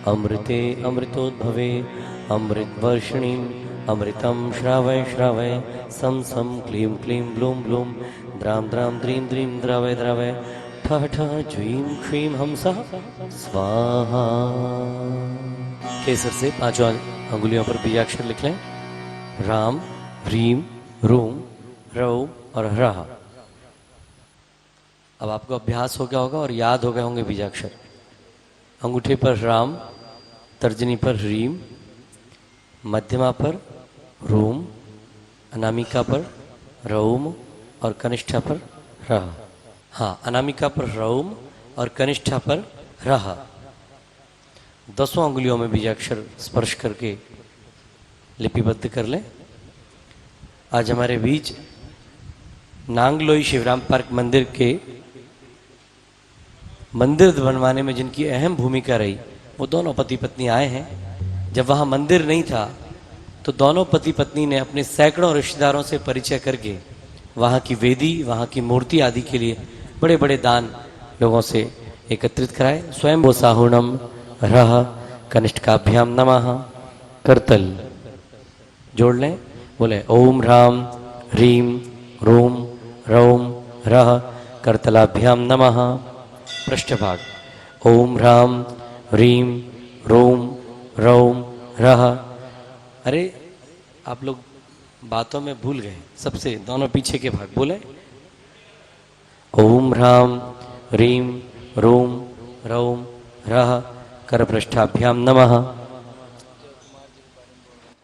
अमृते अमृतोद्भवे अमृतवर्षिणीम् अमृतं श्रावय श्रावय सं सं क्लीं क्लीं ब्लूं ब्लूं द्रां द्रां द्रीं द्रीं द्रावय द्रावय ठः ठः ज्वीं क्षीं हंसः स्वाहा। केसर से 5 अंगुलियों पर बीजाक्षर लिख लें। राम, ह्रीम, रूम, रौ और ह्रः। अब आपको अभ्यास हो गया होगा और याद हो गए होंगे बीजाक्षर। अंगूठे पर राम, तर्जनी पर ह्रीम, मध्यमा पर रूम, अनामिका पर रौम और कनिष्ठा पर रह। हाँ, अनामिका पर रौम और कनिष्ठा पर रह। 10 अंगुलियों में बीजाक्षर स्पर्श करके लिपिबद्ध कर लें। आज हमारे बीच नांगलोई शिवराम पार्क मंदिर के मंदिर बनवाने में जिनकी अहम भूमिका रही, वो दोनों पति पत्नी आए हैं। जब वहाँ मंदिर नहीं था तो दोनों पति पत्नी ने अपने सैकड़ों रिश्तेदारों से परिचय करके वहाँ की वेदी, वहाँ की मूर्ति आदि के लिए बड़े बड़े दान लोगों से एकत्रित कराए। स्वयं वो साहुणम रह कनिष्ठकाभ्याम नमः करतल जोड़ लें। बोले ओम राम ह्रीम रूम रौम रह करतलाभ्याम नमः। पृष्ठभाग ओम राम ह्रीम रूम रौम रह। अरे आप लोग बातों में भूल गए, सबसे दोनों पीछे के भाग बोले ओम राम ह्रीम रूम रौम रह करपृष्ठाभ्याम नमः।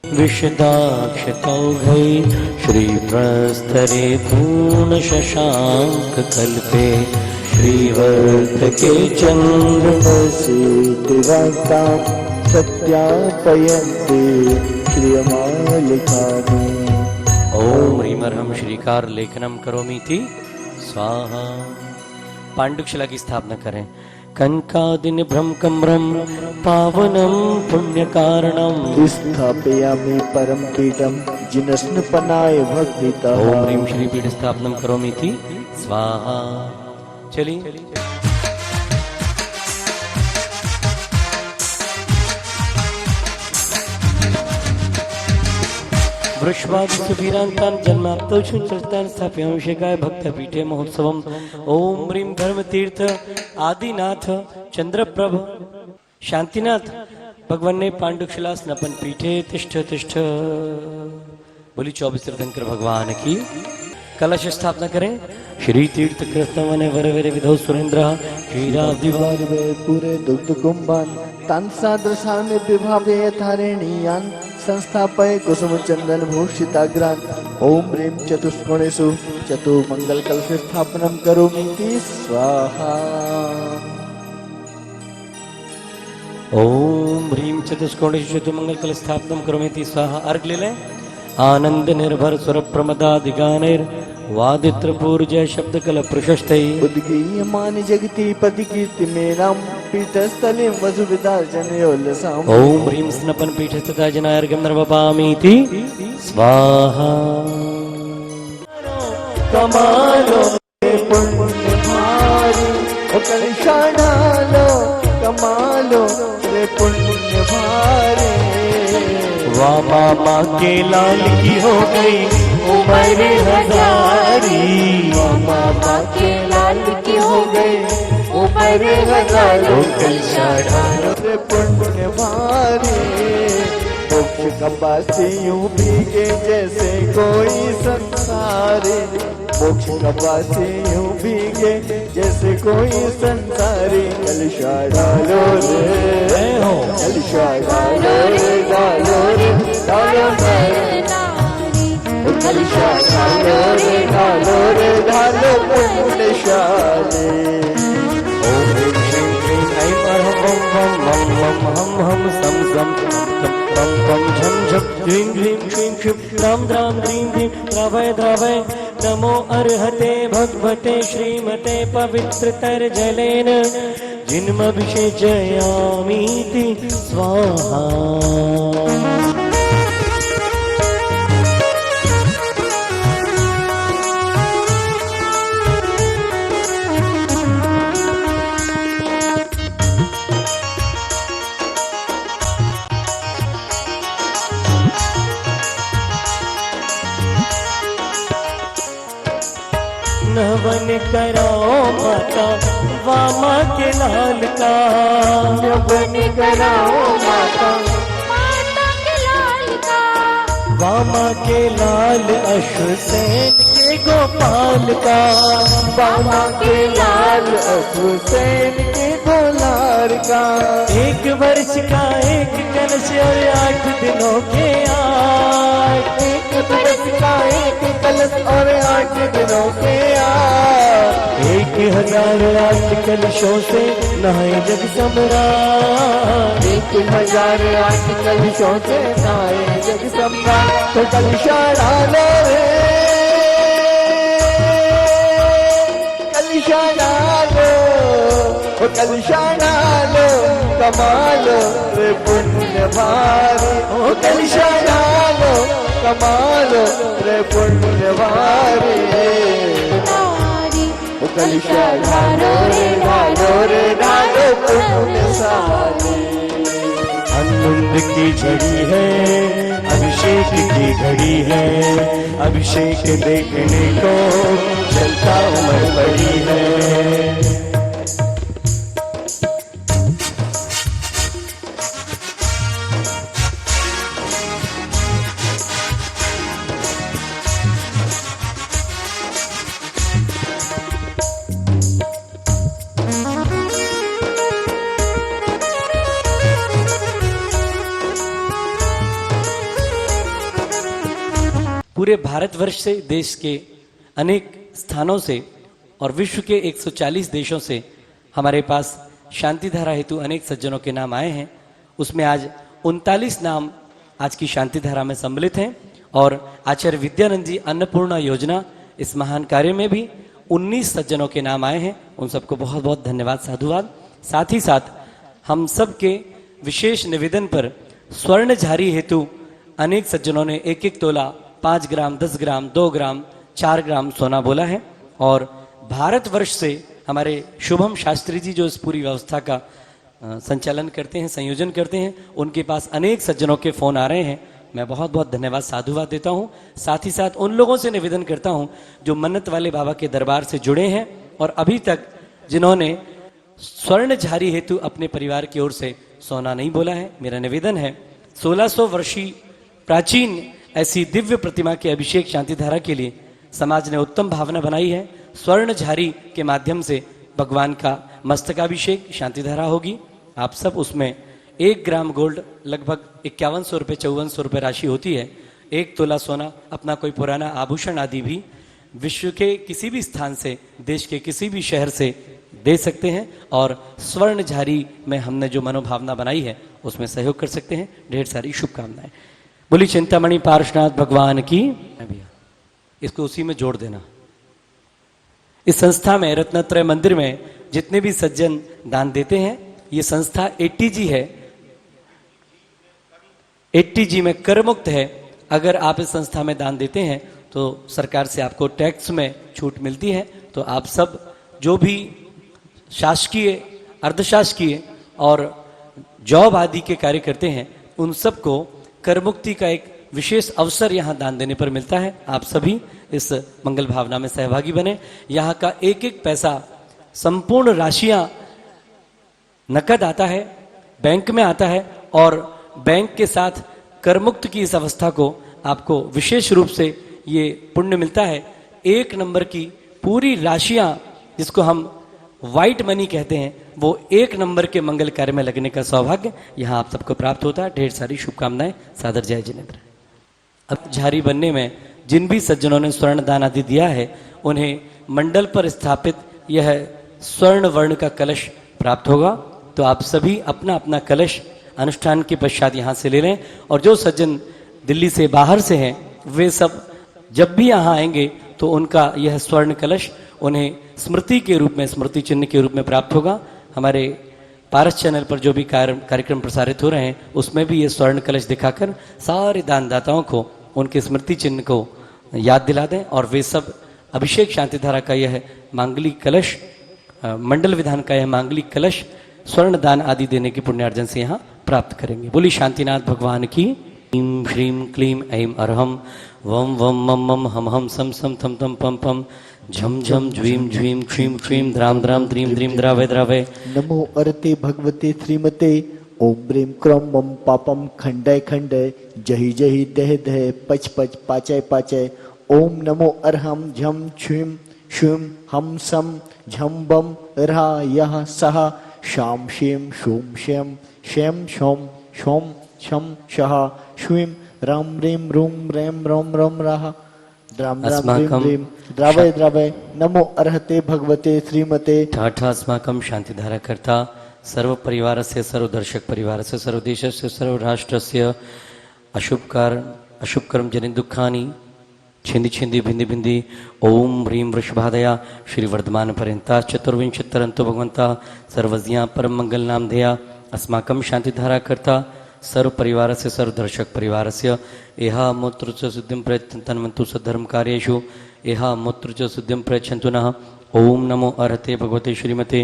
विशदाक्षतौघै श्रीप्रस्तरे पूर्णशशांक कल्पे श्रीवर्धके चन्द्रमसीतिवार्ता सत्यापयन्ते श्रियमालिकानि। ओम ह्रीमर्हं श्रीकार लेखनम करोमीति स्वाहा। पांडुशिला की स्थापना करें। कनकादिन भ्रमकमरम पावनम पुण्य कारणम स्थापयामि परम पीठम जिनस्नपनाय भक्तितः। ओम ह्रीं श्री पीठ स्थापनम करोमीति स्वाहा। चलिए वृषभादिसुवीरान्तान् जन्माप्तौषं चरितान् स्थापयामि भक्तपीठे महोत्सवम्। ओम ह्रीं धर्मतीर्थ आदिनाथ चंद्रप्रभ शांतिनाथ भगवान ने पांडुशिला स्नपन पीठे तिष्ठ तिष्ठ। बोली 24 तीर्थंकर भगवान की। कलश स्थापना करें। श्री तीर्थ कृष्ण वर विधौ सुरेंद्र क्षीराब्धिवार पूरे दुग्ध कुंभान् तान् सादृशान् विभावे यथारेणीयान् संस्थापय कुसुम चंदन भूषिताग्रान्। ओम ह्रीं चतुष्कोणेषु चतुर्मंगल कलश स्थापनम करोमीति स्वाहा। ओम ह्रीं चतुष्कोणेषु चतुर्मंगल कलश स्थापनम करोमीति स्वाहा। अर्घ ले लें। आनंद निर्भर सुर प्रमदादिगानैर् वादित्र पूर्जय शब्द कल प्रशस्तै उद्गीयमान जगति पति कीर्ति मेनाम पीठस्थले वसुविदार्जनयोल्लसाम। ओम ह्रीं स्नपन पीठ स्थिता जनार्घ्यं नर्वपामीति स्वाहा। कमालो पुण्य भारी कलिशाणालो कमालो रे पुण्य भारी। वाह मामा के लाल की हो गई उम्र हजारी। मामा के लाल की हो गई उम्र हजारों। कलिशाणालो रे पुण्य भारी। मोक्ष कपासी यूं भीगे जैसे कोई संसारी। मोक्ष कपासी यूं भीगे जैसे कोई संसारी। कलिशा डालो रे कलिशा डालो रे डालो रे डालो कलिशा डालो रे डालो रे डालो पुण्यशाली। ओम ह्रीं श्रीं क्लीं ऐं अरहं वं वं वं हम हम सम सम पम पम झम झम ह्रीं ह्रीं क्लीं क्लीं द्रां द्रां द्रीं द्रीं द्रावय द्रावय। नमो अर्हते भगवते श्रीमते पवित्रतरजलेन जिन्मभिषेचयामीति स्वाहा। कराओ माता वामा के लाल का, बन कराओ माता के लाल का, वामा के लाल अश्वसेन के गोपाल का, बाबा के लाल हुसैन के गोलार का, 1 वर्ष का 1 कलश और 8 दिनों के आठ, 1 बरस का 1 कलश और 8 दिनों के आठ, 1008 कलशों से नहाए जग सम्राट, 1008 कलशों से नहाए जग सम्राट। तो कलशा डालो रे, कलशा डालो, ओ कलशा डालो, कमालो रे पुण्य भारी, ओ कलशा डालो, कमालो रे पुण्य भारी, ओ कलशा डालो रे डालो रे डालो पुण्यशाली। आनंद की झड़ी है, अभिषेक की घड़ी है, अभिषेक देखने को चलता उम्र बड़ी है। पूरे भारतवर्ष से, देश के अनेक स्थानों से और विश्व के 140 देशों से हमारे पास शांति धारा हेतु अनेक सज्जनों के नाम आए हैं। उसमें आज 39 नाम आज की शांति धारा में सम्मिलित हैं और आचार्य विद्यानंद जी अन्नपूर्णा योजना इस महान कार्य में भी 19 सज्जनों के नाम आए हैं। उन सबको बहुत बहुत धन्यवाद, साधुवाद। साथ ही साथ हम सब के विशेष निवेदन पर स्वर्ण झारी हेतु अनेक सज्जनों ने 1-1 तोला, 5 ग्राम, 10 ग्राम, 2 ग्राम, 4 ग्राम सोना बोला है। और भारतवर्ष से हमारे शुभम शास्त्री जी जो इस पूरी व्यवस्था का संचालन करते हैं, संयोजन करते हैं, उनके पास अनेक सज्जनों के फोन आ रहे हैं। मैं बहुत बहुत धन्यवाद, साधुवाद देता हूं। साथ ही साथ उन लोगों से निवेदन करता हूं जो मन्नत वाले बाबा के दरबार से जुड़े हैं और अभी तक जिन्होंने स्वर्ण झारी हेतु अपने परिवार की ओर से सोना नहीं बोला है। मेरा निवेदन है 1600 वर्षीय प्राचीन ऐसी दिव्य प्रतिमा के अभिषेक शांति धारा के लिए समाज ने उत्तम भावना बनाई है। स्वर्ण झारी के माध्यम से भगवान का मस्तकाभिषेक शांति धारा होगी। आप सब उसमें 1 ग्राम गोल्ड लगभग 5100 रुपये 5400 रुपये राशि होती है। 1 तोला सोना, अपना कोई पुराना आभूषण आदि भी विश्व के किसी भी स्थान से, देश के किसी भी शहर से दे सकते हैं और स्वर्ण झारी में हमने जो मनोभावना बनाई है उसमें सहयोग कर सकते हैं। ढेर सारी शुभकामनाएं। बोली चिंतामणि पार्श्वनाथ भगवान की। भैया इसको उसी में जोड़ देना। इस संस्था में, रत्नत्रय मंदिर में जितने भी सज्जन दान देते हैं, ये संस्था 80G है, 80G में कर मुक्त है। अगर आप इस संस्था में दान देते हैं तो सरकार से आपको टैक्स में छूट मिलती है। तो आप सब जो भी शासकीय, अर्धशासकीय और जॉब आदि के कार्य करते हैं, उन सबको कर मुक्ति का एक विशेष अवसर यहाँ दान देने पर मिलता है। आप सभी इस मंगल भावना में सहभागी बने। यहाँ का 1-1 पैसा, संपूर्ण राशियां नकद आता है, बैंक में आता है और बैंक के साथ कर मुक्त की इस अवस्था को आपको विशेष रूप से ये पुण्य मिलता है। 1 नंबर की पूरी राशियां, जिसको हम व्हाइट मनी कहते हैं, वो 1 नंबर के मंगल कार्य में लगने का सौभाग्य यहाँ आप सबको प्राप्त होता है। ढेर सारी शुभकामनाएं। सादर जय जिनेन्द्र। अब झारी बनने में जिन भी सज्जनों ने स्वर्ण दान आदि दिया है, उन्हें मंडल पर स्थापित यह स्वर्ण वर्ण का कलश प्राप्त होगा। तो आप सभी अपना अपना कलश अनुष्ठान के पश्चात यहाँ से ले लें। और जो सज्जन दिल्ली से बाहर से हैं, वे सब जब भी यहाँ आएंगे तो उनका यह स्वर्ण कलश उन्हें स्मृति के रूप में, स्मृति चिन्ह के रूप में प्राप्त होगा। हमारे पारस चैनल पर जो भी कार्यक्रम प्रसारित हो रहे हैं, उसमें भी ये स्वर्ण कलश दिखाकर सारे दानदाताओं को उनके स्मृति चिन्ह को याद दिला दें और वे सब अभिषेक शांति धारा का यह मांगलिक कलश, मंडल विधान का यह मांगलिक कलश स्वर्ण दान आदि देने की पुण्यार्जन से यहाँ प्राप्त करेंगे। बोली शांतिनाथ भगवान की। ह्रीं श्रीं क्लीं ऐं अरहं वं वं मं मं हम हम सम सम थम थम पम पम झम झम ज्वीम ज्वीम क्षीम क्षीम द्राम द्राम द्रीम द्रीम द्रावय द्रावय। नमो अर्ते भगवते श्रीमते ओम ब्रीम क्रम मम पापम खंडय खंडय जहि जहि दह दह पच पच पाचय पाचय। ओम नमो अर्हम झम छुम शुम हम सम झम बम रा यह सह शाम शेम शोम शेम शेम शोम शोम शम शह श्वीम राम रेम रूम रेम रोम रोम राह द्राम द्राम द्रीम द्रीम द्रावय द्रावय। नमो अर्हते भगवते श्रीमते ठाठ अस्माकं शांतिधारा कर्ता सर्व परिवारस्य सर्व दर्शक परिवारस्य सर्व देशस्य सर्व राष्ट्रस्य अशुभ कर्म जनित दुःखानि छिंदी छिंदी भिंदी भिंदी ओम ह्रीं वृषभादया श्री वर्धमान पर्यंता चतुर्विंशतिरंतो भगवंता सर्वज्ञा परम मंगल नाम धेया अस्माकं शांतिधारा कर्ता सर्व परिवारस्य सर्व दर्शक परिवारस्य एहा मूत्र च सिद्धिं प्रयच्छन्तु सद्धर्म कार्येषु एहा मूत्र च सिद्धिं प्रयच्छन्तु नः। ओम नमो अर्हते भगवते श्रीमते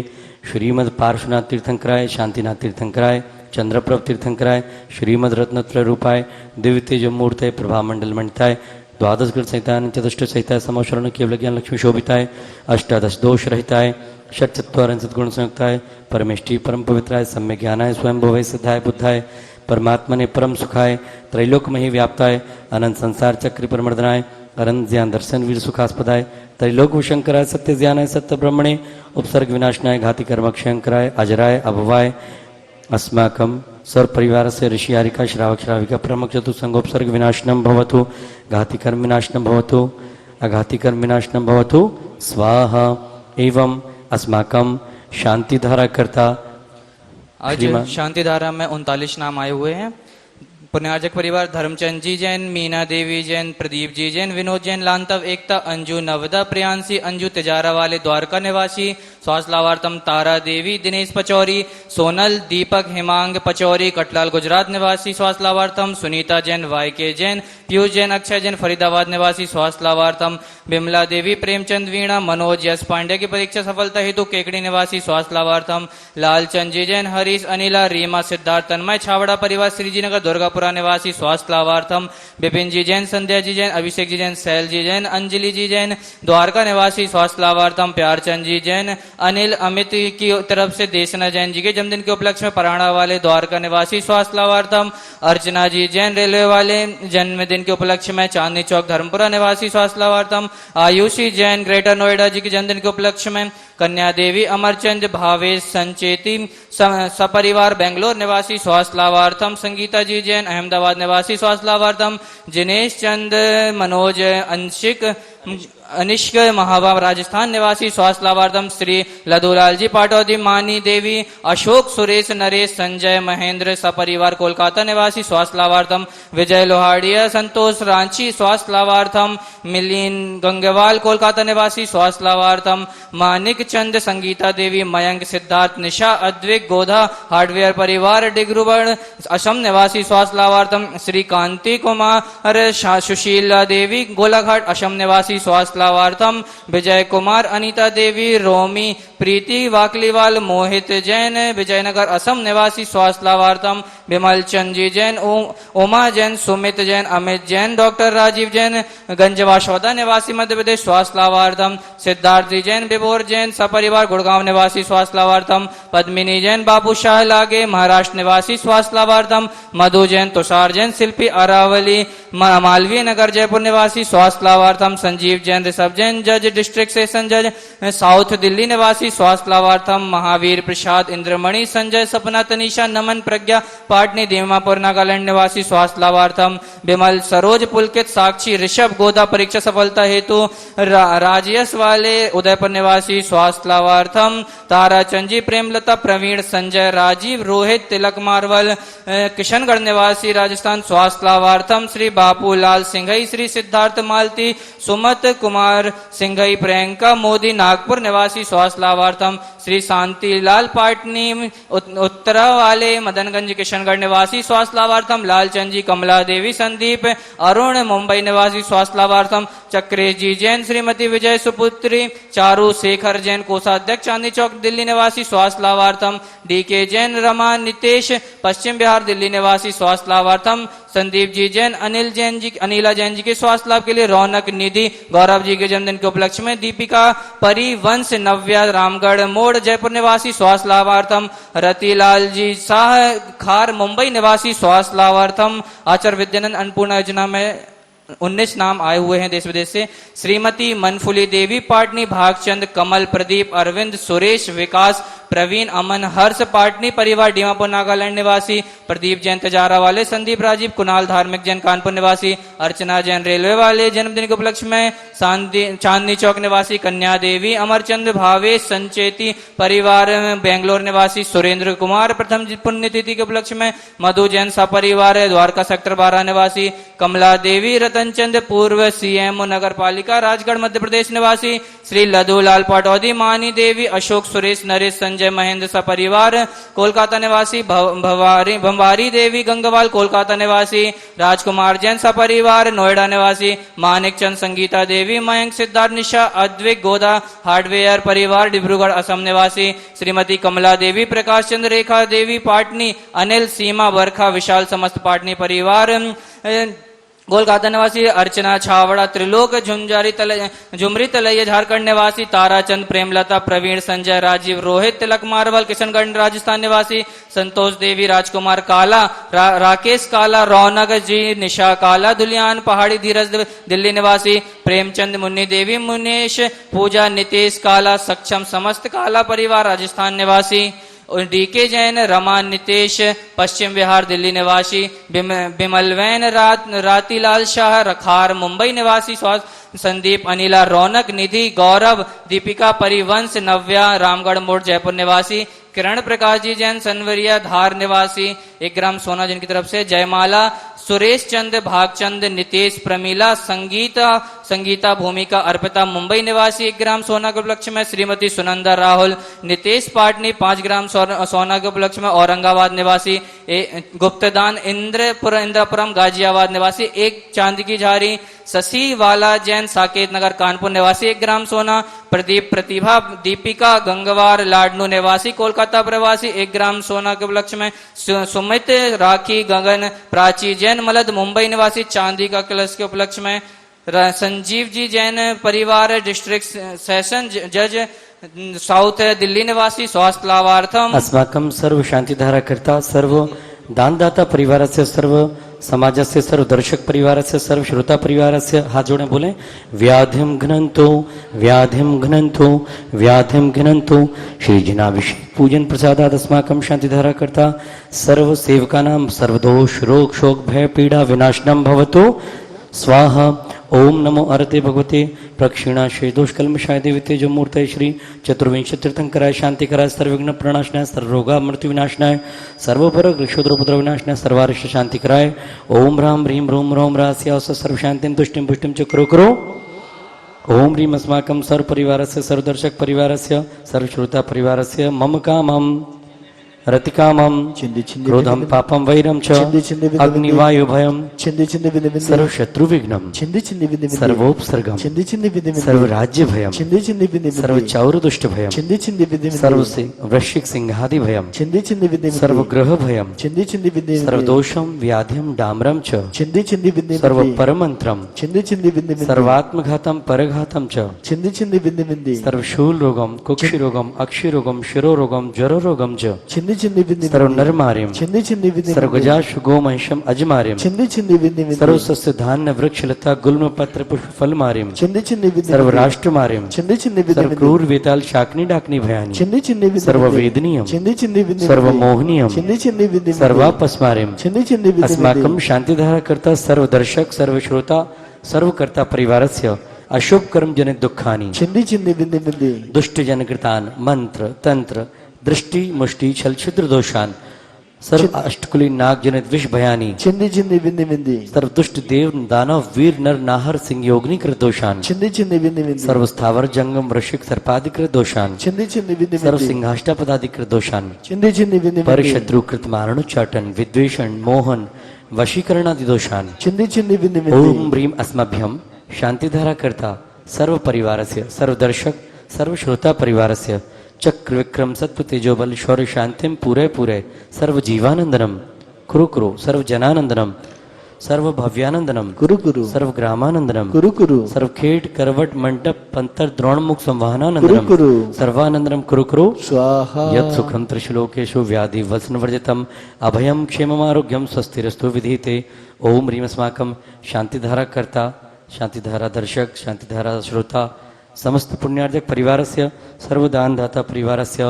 श्रीमद पार्श्वनाथ तीर्थंकराय शांतिनाथ तीर्थंकराय चंद्रप्रभ तीर्थंकराय श्रीमद रत्नत्रय रूपाय दिव्य तेज मूर्तय प्रभा मंडल मंडिताय द्वादश ग्रंथ संहिताय चतुष्ट संहिताय समोशरण केवल ज्ञान लक्ष्मी शोभिताय अष्टादश दोष रहिताय षट्चत्वारिंशत् सद्गुण संयुक्ताय परमेष्टि परम पवित्राय सम्यक ज्ञानाय स्वयं भवे सिद्धाय बुद्धाय परमात्मने परम सुखाय त्रैलोक में ही व्याप्ताय अनंत संसार चक्र परमर्दनाय अनंत ज्ञान दर्शन वीर सुखास्पदाय त्रैलोक शंकराय सत्य ज्ञानाय सत्य ब्रह्मणे उपसर्ग विनाशनाय घाति कर्म क्षयंकराय अजराय अभवाय अस्माकं सर्व परिवार से ऋषि हारिका श्रावक श्राविका प्रमुख चतुसंगोपसर्ग विनाशनम भवतु घाति कर्म विनाशनम भवतु अघाति कर्म विनाशनम भवतु स्वाहा। एवं अस्माकं शांतिधारा कर्ता आज शांतिधारा में 39 नाम आए हुए हैं। पुण्यार्जक परिवार धर्मचंद जी जैन, मीना देवी जैन, प्रदीप जी जैन, विनोद जैन, लांतव एकता, अंजू नवदा, प्रियांशी, अंजू तिजारा वाले द्वारका निवासी, स्वास्थ्य लाभार्थम तारा देवी, दिनेश पचौरी, सोनल, दीपक, हिमांग पचौरी, कटलाल गुजरात निवासी, स्वास्थ्य लाभार्थम सुनीता जैन, वाईके जैन, पीयूष जैन, अक्षय जैन, फरीदाबाद निवासी, स्वास्थ्य लाभार्थम बिमला देवी, प्रेमचंद वीणा, मनोज यश पांडे की परीक्षा सफलता हेतु केकड़ी निवासी, स्वास्थ्य लाभार्थम लालचंद जी जैन, हरीश अनिला, रीमा सिद्धार्थ तन्मय, छावड़ा परिवार श्रीजीनगर दुर्गापुरा निवासी, स्वास्थ्य लाभार्थम विपिन जी जैन, संध्या जी जैन, अभिषेक जी जैन, सैल जी जैन, अंजलि जी जैन, द्वारका निवासी, स्वास्थ्य लाभार्थम प्यारचंद जी जैन, अनिल अमित की तरफ से देशना जैन जी के जन्मदिन के उपलक्ष्य में पराणा वाले द्वारका निवासी, स्वास्थ्य लाभार्थम अर्चना जी जैन, रेलवे वाले जन्मदिन के उपलक्ष्य में चांदनी चौक धर्मपुरा निवासी, स्वास्थ्य लाभार्थम आयुषी जैन, ग्रेटर नोएडा जी के जन्मदिन के उपलक्ष्य में कन्या देवी, अमरचंद भावेश संचेती सपरिवार बेंगलोर निवासी, स्वास्थ्य लाभार्थम संगीता जी जैन, अहमदाबाद निवासी, स्वास्थ्य लाभार्थम जिनेश चंद, मनोज अंशिक, अनिष्क महाबाब राजस्थान निवासी, स्वास्थ्य लाभार्थम श्री लदूलाल जी पाटौदी, मानी देवी, अशोक सुरेश नरेश संजय महेंद्र सपरिवार कोलकाता निवासी, स्वास्थ्य लाभार्थम विजय लोहाड़िया, संतोष रांची, स्वास्थ्य लाभार्थम मिलिन गंगवाल कोलकाता निवासी, स्वास्थ्य लाभार्थम मानिक चंद, संगीता देवी, मयंक सिद्धार्थ, निशा अद्विक गोधा हार्डवेयर परिवार डिग्रुगढ़ असम निवासी, स्वास्थ्य लाभार्थम श्री कांति कुमार, सुशीला देवी गोलाघाट असम निवासी, स्वास्थ्य लाभार्थम विजय कुमार, अनीता देवी, रोमी प्रीति वाकलीवाल, मोहित जैन विजयनगर असम निवासी, स्वास्थ्य लाभार्थम विमल चंद जी जैन, उमा जैन, सुमित जैन, अमित जैन, डॉक्टर राजीव जैन गंजवाशौदा निवासी मध्य प्रदेश, स्वास्थ्य लाभार्थम सिद्धार्थ जी जैन, विभोर जैन सपरिवार गुड़गांव निवासी, स्वास्थ्य लाभार्थम पद्मिनी जैन, बाबू शाह लागे महाराष्ट्र निवासी, स्वास्थ्य लाभार्थम मधु जैन, तुषार जैन, शिल्पी अरावली मालवीय नगर जयपुर निवासी, स्वास्थ्य लाभार्थम संजीव जैन, ऋषभ जैन जज डिस्ट्रिक्ट सेशन जज साउथ दिल्ली निवासी, स्वास्थ्य लाभार्थम महावीर प्रसाद, इंद्रमणि संजय, सपना तनीषा, नमन प्रज्ञा पाटनी दीमापुर नागालैंड निवासी, स्वास्थ्य लाभार्थम विमल सरोज पुलकित, साक्षी ऋषभ गोदा परीक्षा सफलता हेतु राजयस वाले उदयपुर निवासी, स्वास्थ्य लाभार्थम ताराचंद जी, प्रेमलता, प्रवीण, संजय, राजीव, रोहित, तिलक मारवल किशनगढ़ निवासी राजस्थान, स्वास्थ्य लाभार्थम श्री बापू लाल सिंघई, श्री सिद्धार्थ मालती, सुमत कुमार सिंघई, प्रियंका मोदी नागपुर निवासी, स्वास्थ्य लाभार्थम श्री शांतिलाल पाटनी उत्तरा वाले मदनगंज किशनगढ़ निवासी, स्वास्थ्य लाभार्थम लालचंद जी, कमला देवी, संदीप अरुण मुंबई निवासी, स्वास्थ्य लाभार्थम चक्रेश जी जैन, श्रीमती विजय सुपुत्री, चारू शेखर जैन कोषाध्यक्ष चांदनी चौक दिल्ली निवासी, स्वास्थ्य लाभार्थम डीके जैन, रमा नितेश पश्चिम बिहार दिल्ली निवासी, स्वास्थ्य लाभार्थम संदीप जी जैन, अनिल जैन जी, अनिला जैन जी के स्वास्थ्य लाभ के लिए रौनक निधि, गौरव जी के जन्मदिन के उपलक्ष्य में दीपिका परिवंश नव्या रामगढ़ मोड़ जयपुर निवासी स्वास्थ्य लाभार्थम, रतिलाल जी शाह खार मुंबई निवासी स्वास्थ्य लाभार्थम, आचार्य विद्यानंद अन्नपूर्णा योजना में 19 नाम आए हुए हैं देश विदेश से। श्रीमती मनफुली देवी पाटनी, भागचंद, कमल, प्रदीप, अरविंद, सुरेश, विकास, प्रवीण, अमन, हर्ष पाटनी परिवार डीमापुर नागालैंड निवासी, प्रदीप जैन तजारा वाले, संदीप राजीव कुणाल धार्मिक जैन कानपुर निवासी, अर्चना जैन रेलवे वाले जन्मदिन के उपलक्ष्य में चांदनी चौक निवासी, कन्या देवी, अमरचंद भावेश संचेती परिवार बेंगलोर निवासी, सुरेंद्र कुमार प्रथम पुण्यतिथि के उपलक्ष्य में, मधु जैन सपरिवार द्वारका सेक्टर 12 निवासी, कमला देवी, रतन चंद पूर्व सीएम नगर पालिका राजगढ़ मध्य प्रदेश निवासी, श्री लधुलाल पटौदी, मानी देवी, अशोक सुरेश नरेश संजय महेंद्र सपरिवार कोलकाता निवासी, भंवारी देवी गंगवाल कोलकाता निवासी, राजकुमार जैन सपरिवार नोएडा निवासी, मानिक चंद संगीता देवी, मयंक सिद्धार्थ निशा अद्विक गोदा हार्डवेयर परिवार डिब्रूगढ़ असम निवासी, श्रीमती कमला देवी, प्रकाश चंद्र रेखा देवी पाटनी, अनिल सीमा बरखा विशाल समस्त पाटनी परिवार कोलकाता निवासी, अर्चना छावड़ा त्रिलोक झुमरी तलैया झारखंड निवासी, ताराचंद प्रेमलता प्रवीण संजय राजीव रोहित तिलक मारवल किशनगढ़ राजस्थान निवासी, संतोष देवी राजकुमार काला राकेश काला रौनक जी निशा काला धुलियान पहाड़ी धीरज दिल्ली निवासी, प्रेमचंद मुन्नी देवी मुनेश पूजा नितेश काला सक्षम समस्त काला परिवार राजस्थान निवासी, डीके जैन रमा नितेश पश्चिम बिहार दिल्ली निवासी, बिमलवैन रातीलाल शाह रखार मुंबई निवासी, संदीप अनिला रौनक निधि गौरव दीपिका परिवंश नव्या रामगढ़ मोड़ जयपुर निवासी, किरण प्रकाश जी जैन सनवरिया धार निवासी 1 ग्राम सोना जिनकी तरफ से, जयमाला सुरेश चंद भागचंद नितेश प्रमीला संगीता भूमिका अर्पिता मुंबई निवासी 1 ग्राम सोना के उपलक्ष्य में, श्रीमती सुनंदा राहुल नितेश पाटनी 5 ग्राम सोना के उपलक्ष्य में औरंगाबाद निवासी, गुप्तदान इंद्रपुरम गाजियाबाद निवासी 1 चांदी की झारी, शशि वाला जैन साकेत नगर कानपुर निवासी 1 ग्राम सोना, प्रदीप प्रतिभा दीपिका गंगवार लाडनू निवासी कोलकाता प्रवासी 1 ग्राम सोना के उपलक्ष्य में, सुमित राखी गगन प्राची जैन मलद मुंबई निवासी चांदी का कलश के उपलक्ष्य में, संजीव जी जैन परिवार डिस्ट्रिक्ट सेशन जज साउथ दिल्ली निवासी स्वास्थ्य लाभार्थम। अस्माकं सर्व शांतिधारा करता सर्व दानदाता परिवारस्य सर्व समाजस्य सर्व दर्शक परिवारस्य सर्व श्रोता परिवारस्य हाथ जोड़े बोले व्याधिम घ्नन्तु व्याधिम घ्नन्तु व्याधिम घ्नन्तु। श्री जिनाभिषेक पूजन प्रसादात् अस्माकं शांतिधारा करता सर्व सेवकानां सर्वदोष रोग शोक भय पीड़ा विनाशनम भवतु स्वाहा। ओम नमो अरते भगवते प्रक्षिणाशय दोष कलमशाय देवते जो मूर्तय श्री चतुर्विंश तीर्थंकराय शांतिकराय सर्वविघ्न प्रणाशनाय सर्वरोगा मृत्यु विनाशनाय सर्वपर क्षुद्रपुत्र विनाशनाय सर्वारिष्ट शांतिकराय। ओम राम ह्रीं रोम रोम रास्या सर्व शांतिं तुष्टिं पुष्टिं च करो। ओम ह्रीं अस्माकं सर्व परिवारस्य सर्वदर्शक परिवारस्य सर्वश्रोता परिवारस्य मम कामं रतिकामं क्रोधं पापं वैरं च अग्निवायु भयं सर्वशत्रुविघ्नं सर्वोपसर्गं सर्वराज्य भयं सर्वचौरदुष्ट भयं सर्ववृश्चिक सिंहादि भयं सर्वग्रह भयं सर्वदोषं व्याधिं डाम्रं च सर्वपरमन्त्रं सर्वात्मघातं परघातं च सर्वशूल रोगं कुक्षिरोगं अक्षिरोगं शिरोरोगं ज्वररोगं च सर्वनरमार्यं सर्वगजाशु गोमहिषम् अजमार्यं सर्वसस्य धान्य वृक्षलता गुल्म पत्र पुष्प फलमार्यं सर्वराष्ट्रमार्यं सर्वक्रूर वेताल शाकनी डाकनी भयानि सर्ववेदनीयं सर्वमोहनीयं सर्वापस्मार्यं। अस्माकं शांतिधारा करता सर्वदर्शक सर्वश्रोता सर्वकर्ता परिवारस्य अशुभ कर्म जनित दुःखानि दुष्ट जनकृतान् मंत्र तंत्र दृष्टि मुष्टि छल छिद्र दोषान सर्व अष्टकुली नाग जनित विष भयानी सर्व दुष्ट देव दानव वीर नर नाहर सिंह योगनी कृत दोषान सर्व स्थावर जंगम वृश्चिक सर्पाधिकृत दोषान सर्व सिंहाष्टापदाधिकृत दोषान पर शत्रु कृत मारणोच्चाटन विद्वेषण मोहन वशीकरणादि दोषान। ओम ह्रीं अस्मभ्यं शांतिधारा करता सर्व परिवारस्य सर्व दर्शक सर्व श्रोता परिवारस्य चक्र विक्रम सत्व तेजोबल शौर्य शांतिम पूरे पूरे सर्व जीवानंदनम कुरु कुरु सर्व जनानंदनम सर्व भव्यानंदनम कुरु कुरु सर्व ग्रामानंदनम कुरु कुरु सर्वखेट करवट मंडप पंतर द्रोणमुख कुरु संवहनानंदनम कुरु सर्वानंदनम कुरु कुरु स्वाहा यत् सुखम त्रिशलोकेषु व्याधि वसनवर्जितम अभयम क्षेममारोग्यम स्वस्तिरस्तु विधीते। ओम ह्रीम अस्माकं शांतिधारा कर्ता शांतिधारा दर्शक शांतिधारा श्रोता समस्त पुण्यार्जक परिवारस्य सर्वदानदाता परिवारस्य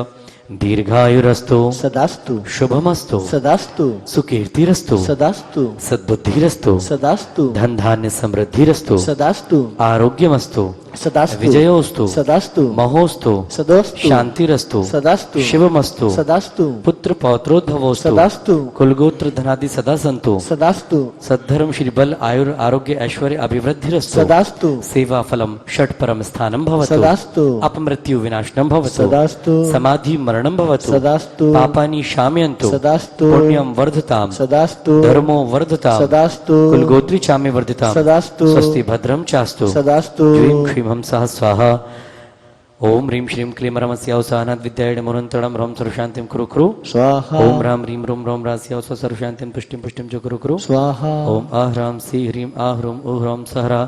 दीर्घायुरस्तु सदास्तु शुभमस्तु सदास्तु सुकीर्तिरस्तु सदास्तु सद्बुद्धिरस्तु सदास्तु धन धान्य समृद्धिरस्तु सदास्तु आरोग्यमस्तु सदास्तु विजयोस्तु सदास्तु महोस्तु सदोस्तु शांतिरस्तु सदास्तु शिवमस्तु सदास्तु पुत्र पौत्रोद्भवोस्तु सदास्तु कुलगोत्र धनादि सदा संतु सदास्तु सद्धर्म श्री बल आयुर आरोग्य ऐश्वर्य अभिवृद्धिरस्तु सदास्तु सेवा फलम षट परम स्थानम भवतु सदास्तु अपमृत्यु विनाशनम भवतु सदास्तु समाधि मरणम भवतु सदास्तु पापानि शामयन्तु सदास्तु पुण्यम वर्धताम सदास्तु धर्मो वर्धताम सदास्तु कुलगोत्री चामे वर्धिताम सदास्तु स्वस्ति भद्रम चास्तु सदास्तु ह्रीं श्रीं हंसः स्वाहा। ओम ह्रीं श्रीं क्लीं रमस्यावसानात् विद्यायण मुरन्तरं ह्रौं सर्वशान्तिं कुरु कुरु स्वाहा ओम राम ह्रीं रोम रोम रास्यावस सर्वशान्तिं पुष्टिं पुष्टिं च कुरु कुरु स्वाहा ओम आह्रां सी ह्रीं आह्रूं ऊह्रौं सहरा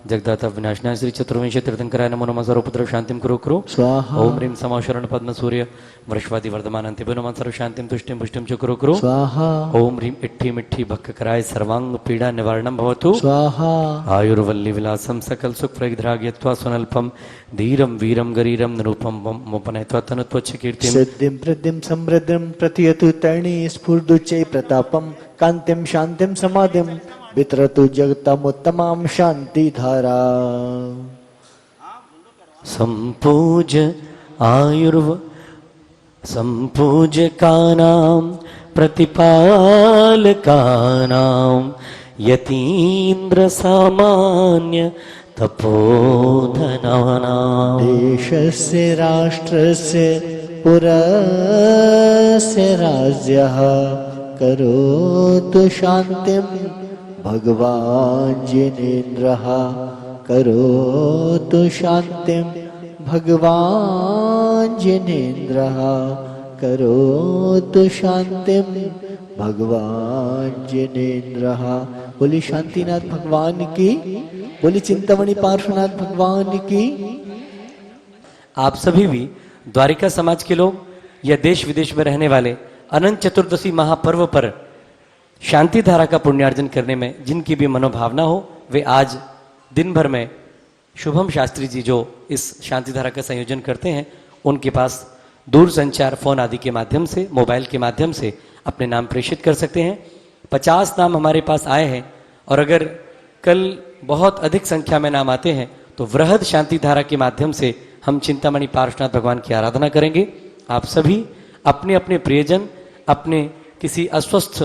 जगदाता विनाशनाय श्री चतुर्विंशति तीर्थंकराय नमो नमः सर्वपुत्र शांतिं कुरु कुरु स्वाहा ओम ह्रीं समाशरण पद्म सूर्य वृषवादि वर्धमानन्ति नमः सर्वशान्तिं तुष्टिं पुष्टिं च कुरु कुरु स्वाहा ओम ह्रीं इट्ठी मिट्ठी भक्कराय सर्वांग पीड़ा निवारणं भवतु स्वाहा आयुर्वल्ली विलासम सकल सुख प्रगद्राग्यत्वा सुनल्पम धीरम वीरम गरीरम निरूपम मोपनयत्वा तनुत्वच्च कीर्तिम सिद्धिं प्रद्धिं समृद्धिं प्रतियतु तर्णी स्फुर्दुच्चै प्रतापं कान्तिं शान्तिं समाधिं वितरतु जगतमुत्तमां शान्तिधारा। संपूज आयुर्व संपूजकानां प्रतिपालकानां यतीन्द्र सामान्य तपोधनानां देशस्य राष्ट्रस्य पुरस्य राज्यः करोतु शान्तिं भगवान् जिनेन्द्रः करोतु शान्तिं भगवान् जिनेन्द्रः करोतु शान्तिं भगवान् जिनेन्द्रः। बोली शांतिनाथ भगवान की, बोली चिंतामणि पार्श्वनाथ भगवान की। आप सभी भी द्वारिका समाज के लोग या देश विदेश में रहने वाले अनंत चतुर्दशी महापर्व पर शांति धारा का पुण्यार्जन करने में जिनकी भी मनोभावना हो, वे आज दिन भर में शुभम शास्त्री जी जो इस शांति धारा का संयोजन करते हैं, उनके पास दूर संचार फोन आदि के माध्यम से, मोबाइल के माध्यम से अपने नाम प्रेषित कर सकते हैं। 50 नाम हमारे पास आए हैं और अगर कल बहुत अधिक संख्या में नाम आते हैं तो वृहद शांति धारा के माध्यम से हम चिंतामणि पार्श्वनाथ भगवान की आराधना करेंगे। आप सभी अपने अपने प्रियजन, अपने किसी अस्वस्थ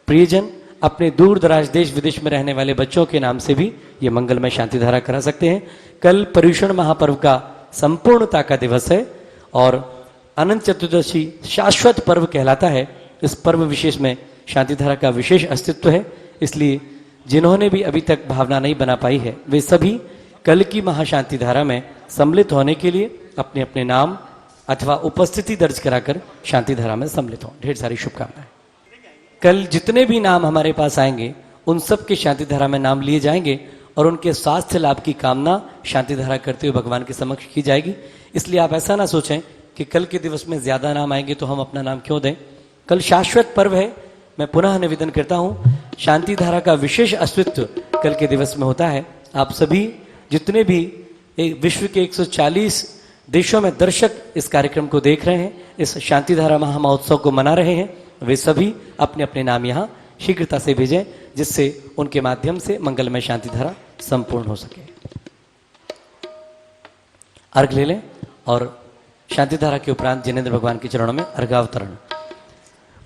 प्रियजन, अपने दूर दराज देश विदेश में रहने वाले बच्चों के नाम से भी ये मंगलमय शांति धारा करा सकते हैं। कल पर्युषण महापर्व का संपूर्णता का दिवस है और अनंत चतुर्दशी शाश्वत पर्व कहलाता है। इस पर्व विशेष में शांति धारा का विशेष अस्तित्व है, इसलिए जिन्होंने भी अभी तक भावना नहीं बना पाई है वे सभी कल की महाशांति धारा में सम्मिलित होने के लिए अपने अपने नाम अथवा उपस्थिति दर्ज कराकर शांति धारा में सम्मिलित हों। ढेर सारी शुभकामनाएं। कल जितने भी नाम हमारे पास आएंगे उन सब के शांति धारा में नाम लिए जाएंगे और उनके स्वास्थ्य लाभ की कामना शांति धारा करते हुए भगवान के समक्ष की जाएगी। इसलिए आप ऐसा ना सोचें कि कल के दिवस में ज्यादा नाम आएंगे तो हम अपना नाम क्यों दें। कल शाश्वत पर्व है। मैं पुनः निवेदन करता हूं, शांति धारा का विशेष अस्तित्व कल के दिवस में होता है। आप सभी जितने भी विश्व के 140 देशों में दर्शक इस कार्यक्रम को देख रहे हैं, इस शांति धारा महामहोत्सव को मना रहे हैं, वे सभी अपने अपने नाम यहाँ शीघ्रता से भेजें जिससे उनके माध्यम से मंगलमय शांति धारा संपूर्ण हो सके। अर्घ ले लें और शांति धारा के उपरांत जिनेंद्र भगवान के चरणों में अर्घावतरण।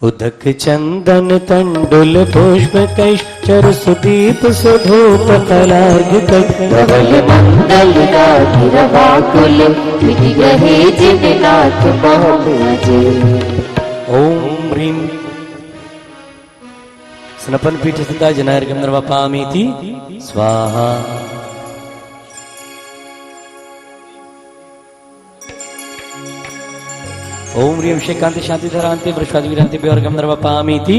उदक चंदन तंडुल पुष्प कैश चर सुदीप सुधूप कलार्घ प्रबल मंगल राधिरवाकुल विधि ग्रहे जिननाथ बहुमजे। ओम ह्रीं स्नपन पीठ स्थिता जनार्घ्यं निर्वपामीति स्वाहा। ओम ह्रीं शेकांति शांति धरांति वृषवादि विरांति बेवर्गम निर्वपामीति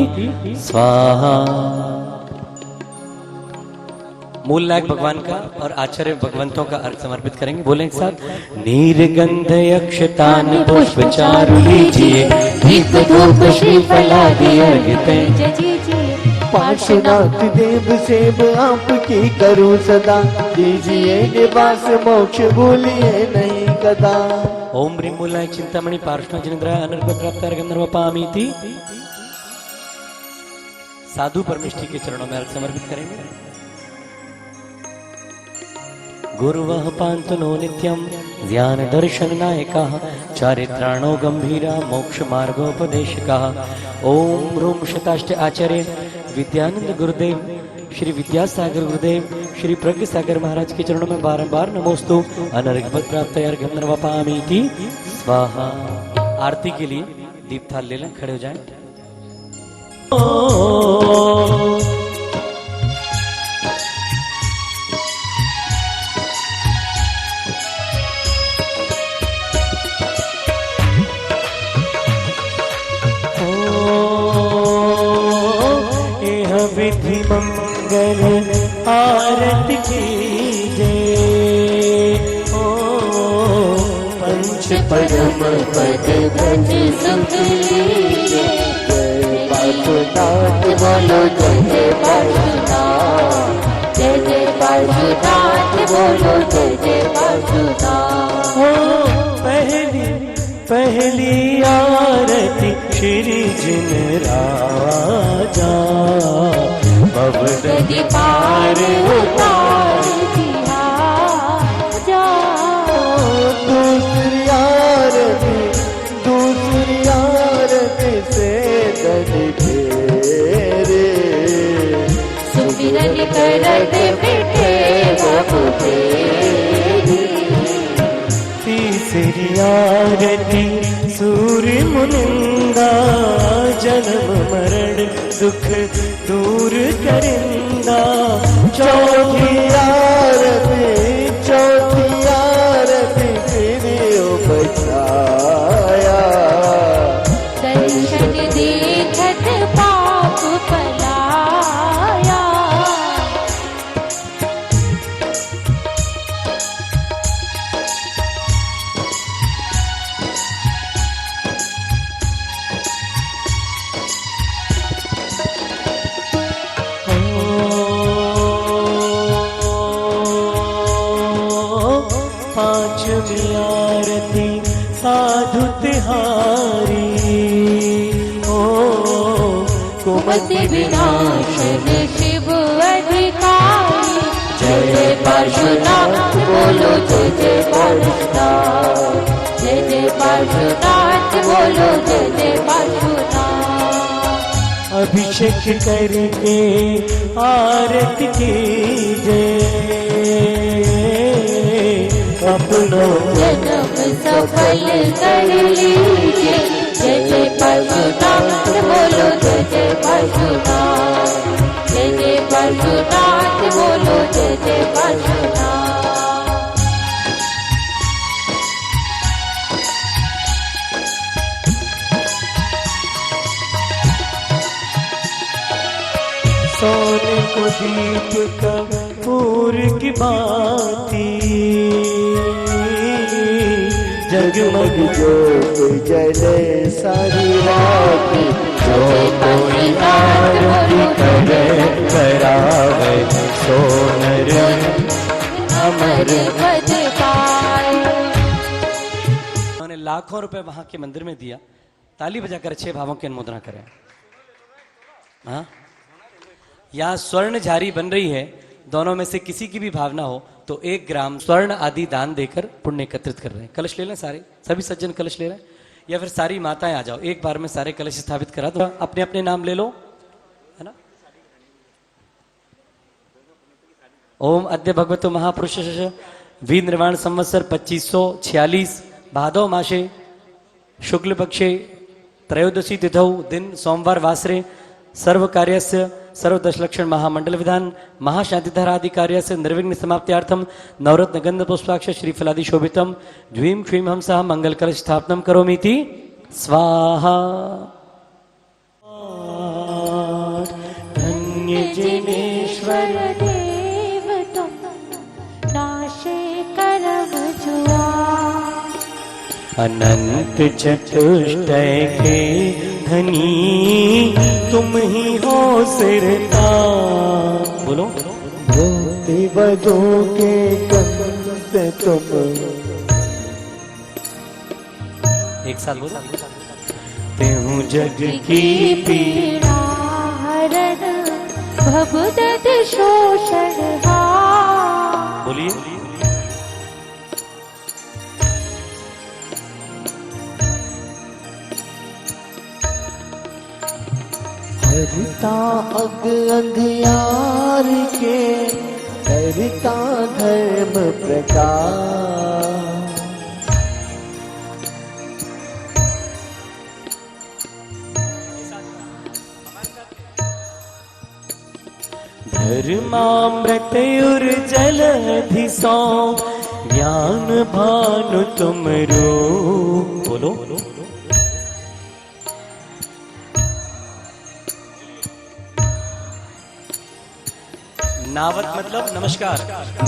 स्वाहा। मूल नायक भगवान का और आचार्य भगवंतों का अर्घ समर्पित करेंगे। बोलें एक साथ, नीरगंध अक्षतान पुष्प चारु लीजिए, दीप धूप श्रीफलादि अर्घ तें। पार्श्वनाथ देव सेव आपकी करूं सदा, दीजिए निवास मोक्ष भूलिए नहीं कदा। ओम ह्रीं मूलाय चिंतामणि पार्श्वनाथ जिनेन्द्राय अनर्घ प्राप्त अर्घ्यं नर्वपामीति। साधु परमेष्ठी के चरणों में अर्घ समर्पित करेंगे। गुरुवः पान्तु नो नित्यं ध्यान दर्शन नायकः, चारित्राणो गंभीरा मोक्ष मार्गोपदेशकः। ओम रूम शताष्ट आचार्य विद्यानंद गुरुदेव, श्री विद्यासागर गुरुदेव, श्री प्रज्ञ सागर महाराज के चरणों में बारंबार नमोस्तु। अनर्घ प्राप्त अर्घ्यं नर्वपामीति स्वाहा। आरती के लिए दीप थाल ले लें, खड़े हो जाएं। विधि मंगल आरती कीजे, ओ पंच परम पद ब्रज सुख लीजे। जय पार्श्वनाथ बोलो जय जय पार्श्वनाथ, जय जय पार्श्वनाथ बोलो जय जय पार्श्वनाथ। पहली पहली आरती श्री जिन राजा, नदी पार उतार दिया जा। दूसरी आरती से दनी फेरे, सुमिरन करत बैठे बाबू तेरी। तीसरी आरती सूर्य मुनिंदा, जन्म मरण दुख दूर करिंदा। चौथी आरती फिर बचाया, दर्शन देखत पाप पलाया। पांचवी आरती साधु तिहारी, ओ कुमति विनाशन शिव अधिकारी। जय जय पार्श्वनाथ बोलो जय जय पार्श्वनाथ, जय जय पार्श्वनाथ बोलो जय जय पार्श्वनाथ। अभिषेक करके आरती कीजे, अपनों जन्म सफल कर लीजिए। जय जय पार्श्वनाथ बोलो जय जय पार्श्वनाथ, जय जय पार्श्वनाथ बोलो जय जय पार्श्वनाथ। सोने को दीप कपूर की बाती, जगमग ज्योत जले सारी रात। जो कोई आरती करे करावे, सोनर अमर पद पाए। उन्होंने लाखों रुपए वहां के मंदिर में दिया। ताली बजाकर 6 भावों की अनुमोदना करें। हाँ, यहाँ स्वर्ण झारी बन रही है। दोनों में से किसी की भी भावना हो तो 1 ग्राम स्वर्ण आदि दान देकर पुण्य एकत्रित कर रहे हैं। कलश ले लें, सारे सभी सज्जन कलश ले लें, या फिर सारी माताएं आ जाओ, एक बार में सारे कलश स्थापित करा दो। अपने अपने नाम ले लो, है ना। ओम अद्य भगवतो महापुरुष वीर निर्वाण संवत्सर 2546 भादव मासे शुक्ल पक्षे त्रयोदशी तिथौ दिन सोमवार वासरे सर्व कार्यस्य सर्व दशलक्षण महामंडल विधान महाशांतिधारादि कार्यस्य निर्विघ्न समाप्त्यार्थम नवरत्न गंध पुष्पाक्ष श्रीफलादि शोभितम द्वीम क्ष्वीम हमसः मंगल कलश स्थापनम करोमीति स्वाहा। धन्य जिनेश्वर देव अनंत चतुष्टय के धनी तुम ही हो सिरता। बोलो। भक्ति बधो के कंत तुम। एक साथ बोलो। तेहु जग की पीड़ा हरण भवदद शोषण हार। बोलिए। हरता अग अंधियार के, करता धर्म प्रचार। धर्मामृत उर्जलधि सो, ज्ञान भानु तुमरो। बोलो। नावत मतलब नमस्कार।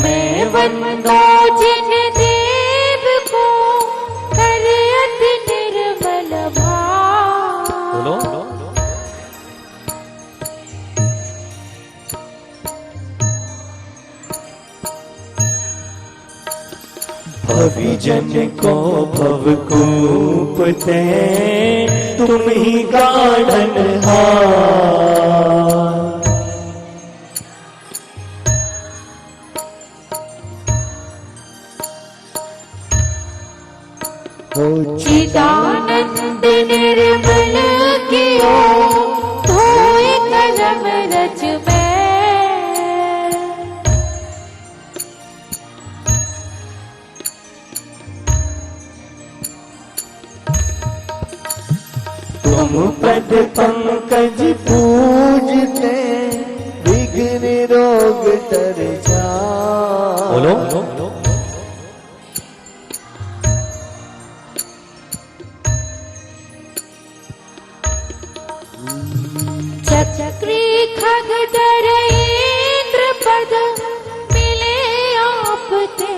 मैं वंदो जिन देव को कर अति निर्मल भाव। बोलो। भविजन को भवकूप ते, तुम ही गाढ़न हार। चिदानंद निर्मल कियो, धोए करम रज में। तुम पद पंकज पूजते, विघ्न रोग तर जाए। बोलो। चक्री खगधर इंद्र पद, मिले आप ते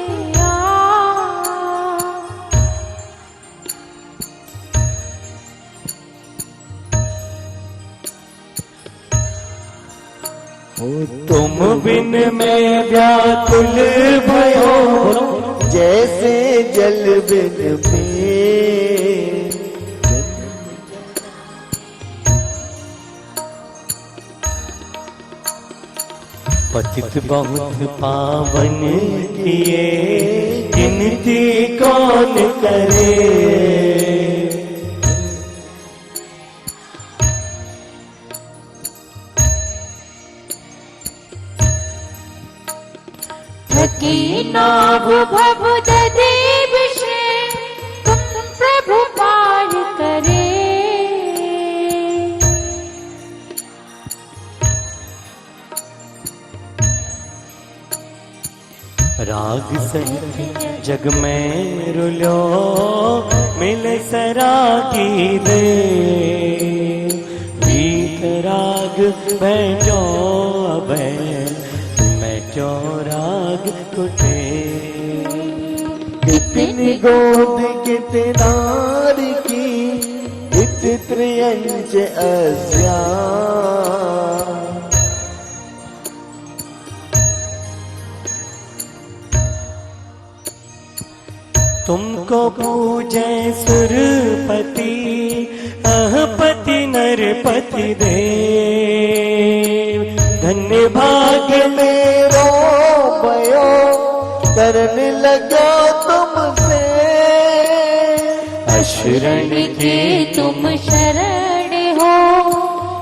तुम बिन मैं व्याकुल भयो, जैसे जल बिन में। पतित बहुत पावन किए, गिनती कौन करे। थकी नाभ भव दधि विषय, तुम प्रभु पार करे। राग सहित जग में रुलो, मिले सरागी दे। गीत राग बैठो अबे, बैठो राग कुटे। कितनी गोद कितनार की, कित त्रियंच अस्या। तुमको पूजे सुरपति, अहपति नरपति देव। धन्य भाग मेरो भयो, करने लगा तुमसे। अशरण के तुम शरण हो,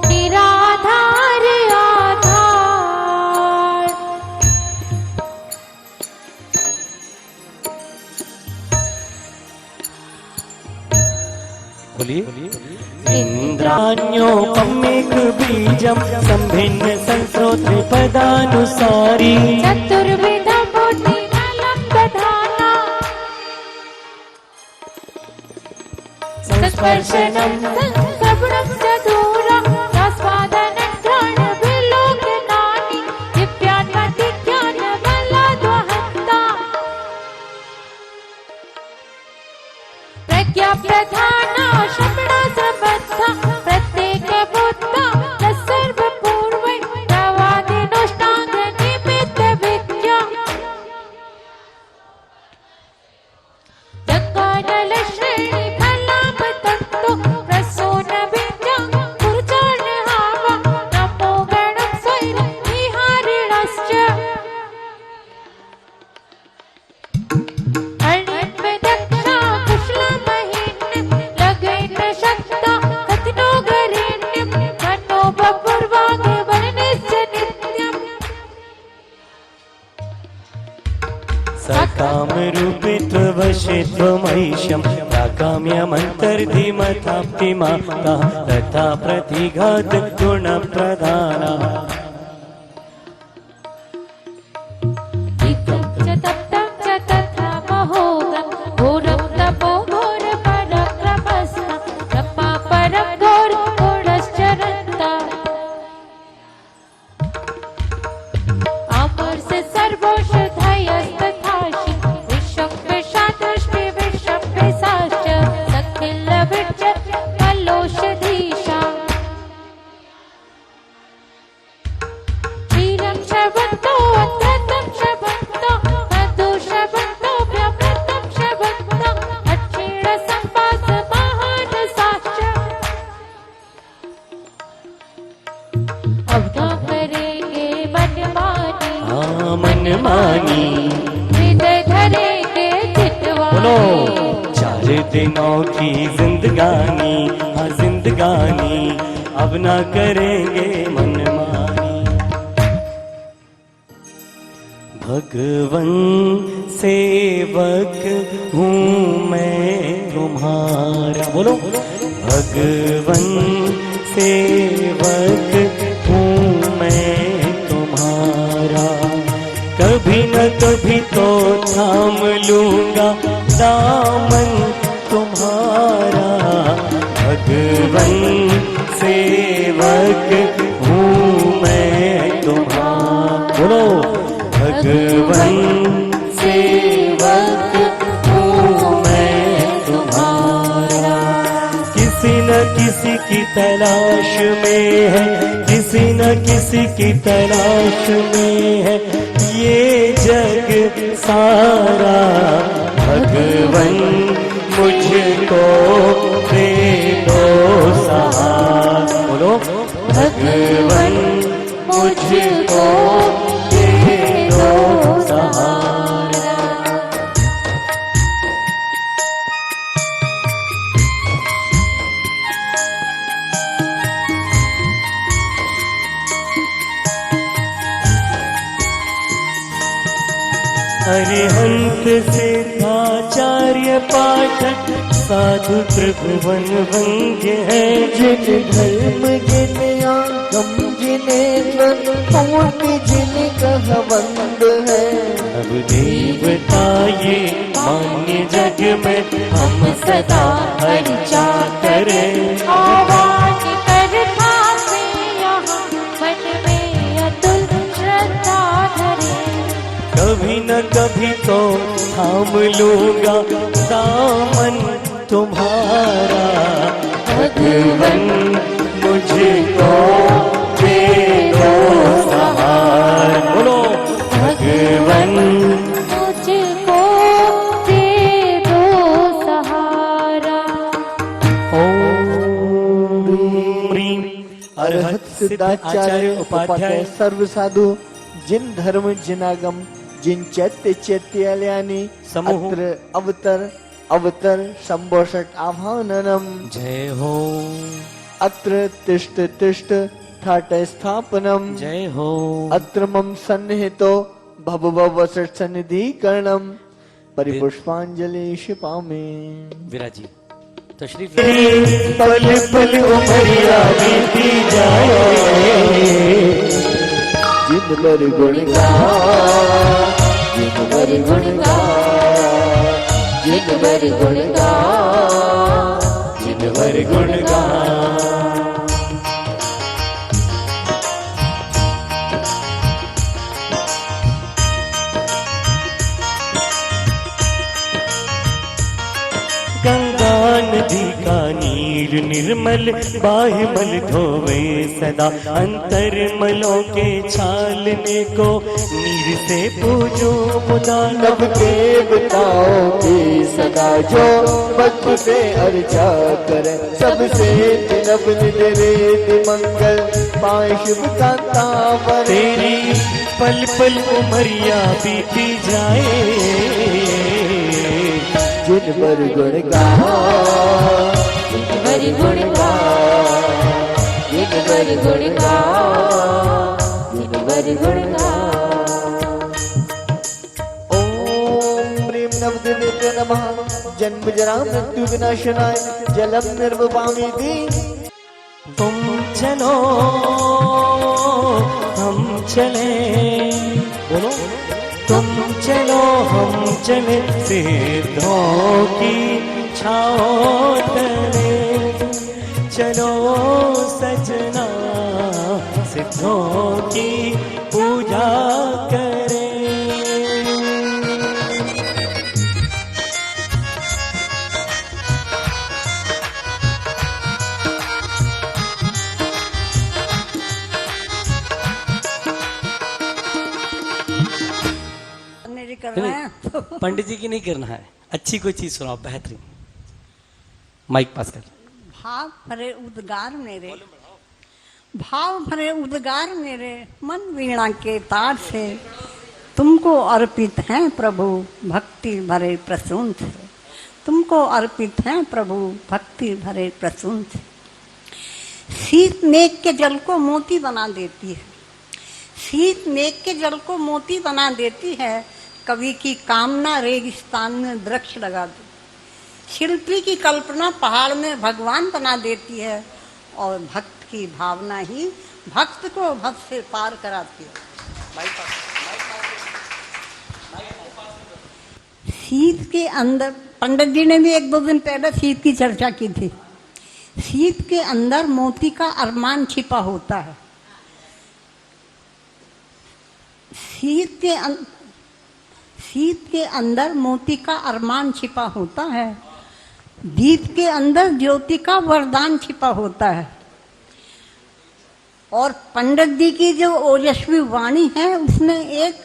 निराधार आधार। बोलिए। इंद्राण्योपमेक बीजम, संभिन्न संस्रोत्र पदानुसारी। चतुर्विध मूर्ति नलम दधाना, संस्पर्शनम संसगुणम चतुरा। आस्वादनं घ्राण विलोकनानि, दिव्यात्मति ज्ञान बलद्वहन्ता। सकामरूपित्ववशित्वमैशं प्राकाम्यमन्तर्धिमथाप्तिमाता तथा प्रतिघातगुणप्रधाना च तप्तं च तथा महोदं घोरं तपो घोरपरक्रमस्तं तपा परं घोरश्चरन्ता अमरस्य सर्वौषधयस्तथाशि विश्वं विषादृष्टि विश्वं विशाश्च सखिलविच्च कलोषधीशा क्षीरं शबन्तो अत्यन्तं शबन्तो मधु शबन्तो व्यामृतं शबन्तो अक्षीणसम्पास महारसाश्च अवधा करेंगे मनमानी मनमानी हृदय धरेंगे बोलो चितवानी 4 दिनों की जिंदगानी हाँ जिंदगानी अब ना करेंगे मनमानी भगवन सेवक हूँ मैं तुम्हारा बोलो भगवन सेवक हूँ मैं तुम्हारा कभी न कभी तो थाम लूंगा दामन तुम्हारा भगवन सेवक हूँ मैं तुम्हारा बोलो भगवन सेवक हूँ मैं तुम्हारा किसी न किसी की तलाश में है किसी न किसी की तलाश में है ये जग सारा भगवन मुझको दे दो सहारा बोलो भगवन मुझको दे दो सहारा अरिहंत सिद्धाचार्य पाठक साधु त्रिभुवन वंद्य है जिन धर्म जिन आगम जिन्हें मूर्ति जिन कहवंद है अब देवता ये मान्य जग में हम सदा हरिचा करें आवाज करता से यहाँ मन में अतुल श्रद्धा धरे कभी न कभी तो थाम लूंगा दामन तुम्हारा भगवन मुझको दे दो सहारा बोलो भगवन मुझको दे दो सहारा ओम ह्रीं अरहत सिद्धाचार्य उपाध्याय सर्व साधु जिन धर्म जिनागम जिन चैत्य चैत्यालयानि समूह अत्र अवतर अवतर संभोषट आह्वाननम जय हो अत्र तिष्ठ तिष्ठ ठाट स्थापनम जय हो अत्र मम सन्निहितो भववसट सन्निधिकरणम परिपुष्पांजलि क्षिपामि विराजी तशरीफ पल पल उमरिया बीती जाए जिन पर गुण गा जिन बर गुण गा जिन बर गुण गा जिन वर गुण गा गंगा नदी का नीर निर्मल बाह्यमल धोवे सदा अंतर्मलों के छालने को नीर से पूजो मुदा नभ देवताओं की सदा जो भक्त पे अर्चा करे सबसे नभ निज रेत मंगल पाए शुभ कांता पर तेरी पल पल उमरिया बीती जाए जिन पर गुण गा जिन बर गुण गा जिन बर गुण गा जिन बर गुण गा ओम नमः जन्म जरा मृत्यु विनाशनाय जलम निर्वपामीति। तुम चलो हम चले, बोलो तुम चलो हम चले सिद्धों की छाओ तले, चलो सजना सिद्धों की पूजा करें। मेरी कर रहे हैं तो पंडित जी की नहीं करना है, अच्छी कोई चीज सुनाओ बेहतरीन। माइक पास कर। भाव भरे उद्गार मेरे, भाव भरे उद्गार मेरे मन वीणा के तार से तुमको अर्पित हैं प्रभु भक्ति भरे प्रसून से, तुमको अर्पित हैं प्रभु भक्ति भरे प्रसून से। शीत मेघ के जल को मोती बना देती है, शीत मेघ के जल को मोती बना देती है। कवि की कामना रेगिस्तान में वृक्ष लगा दे, शिल्पी की कल्पना पहाड़ में भगवान बना देती है, और भक्त की भावना ही भक्त को भक्त से पार कराती है। शीत के अंदर, पंडित जी ने भी एक दो दिन पहले शीत की चर्चा की थी। शीत के अंदर मोती का अरमान छिपा होता है। शीत के अंदर मोती का अरमान छिपा होता है, दीप के अंदर ज्योति का वरदान छिपा होता है, और पंडित जी की जो ओजस्वी वाणी है उसमें एक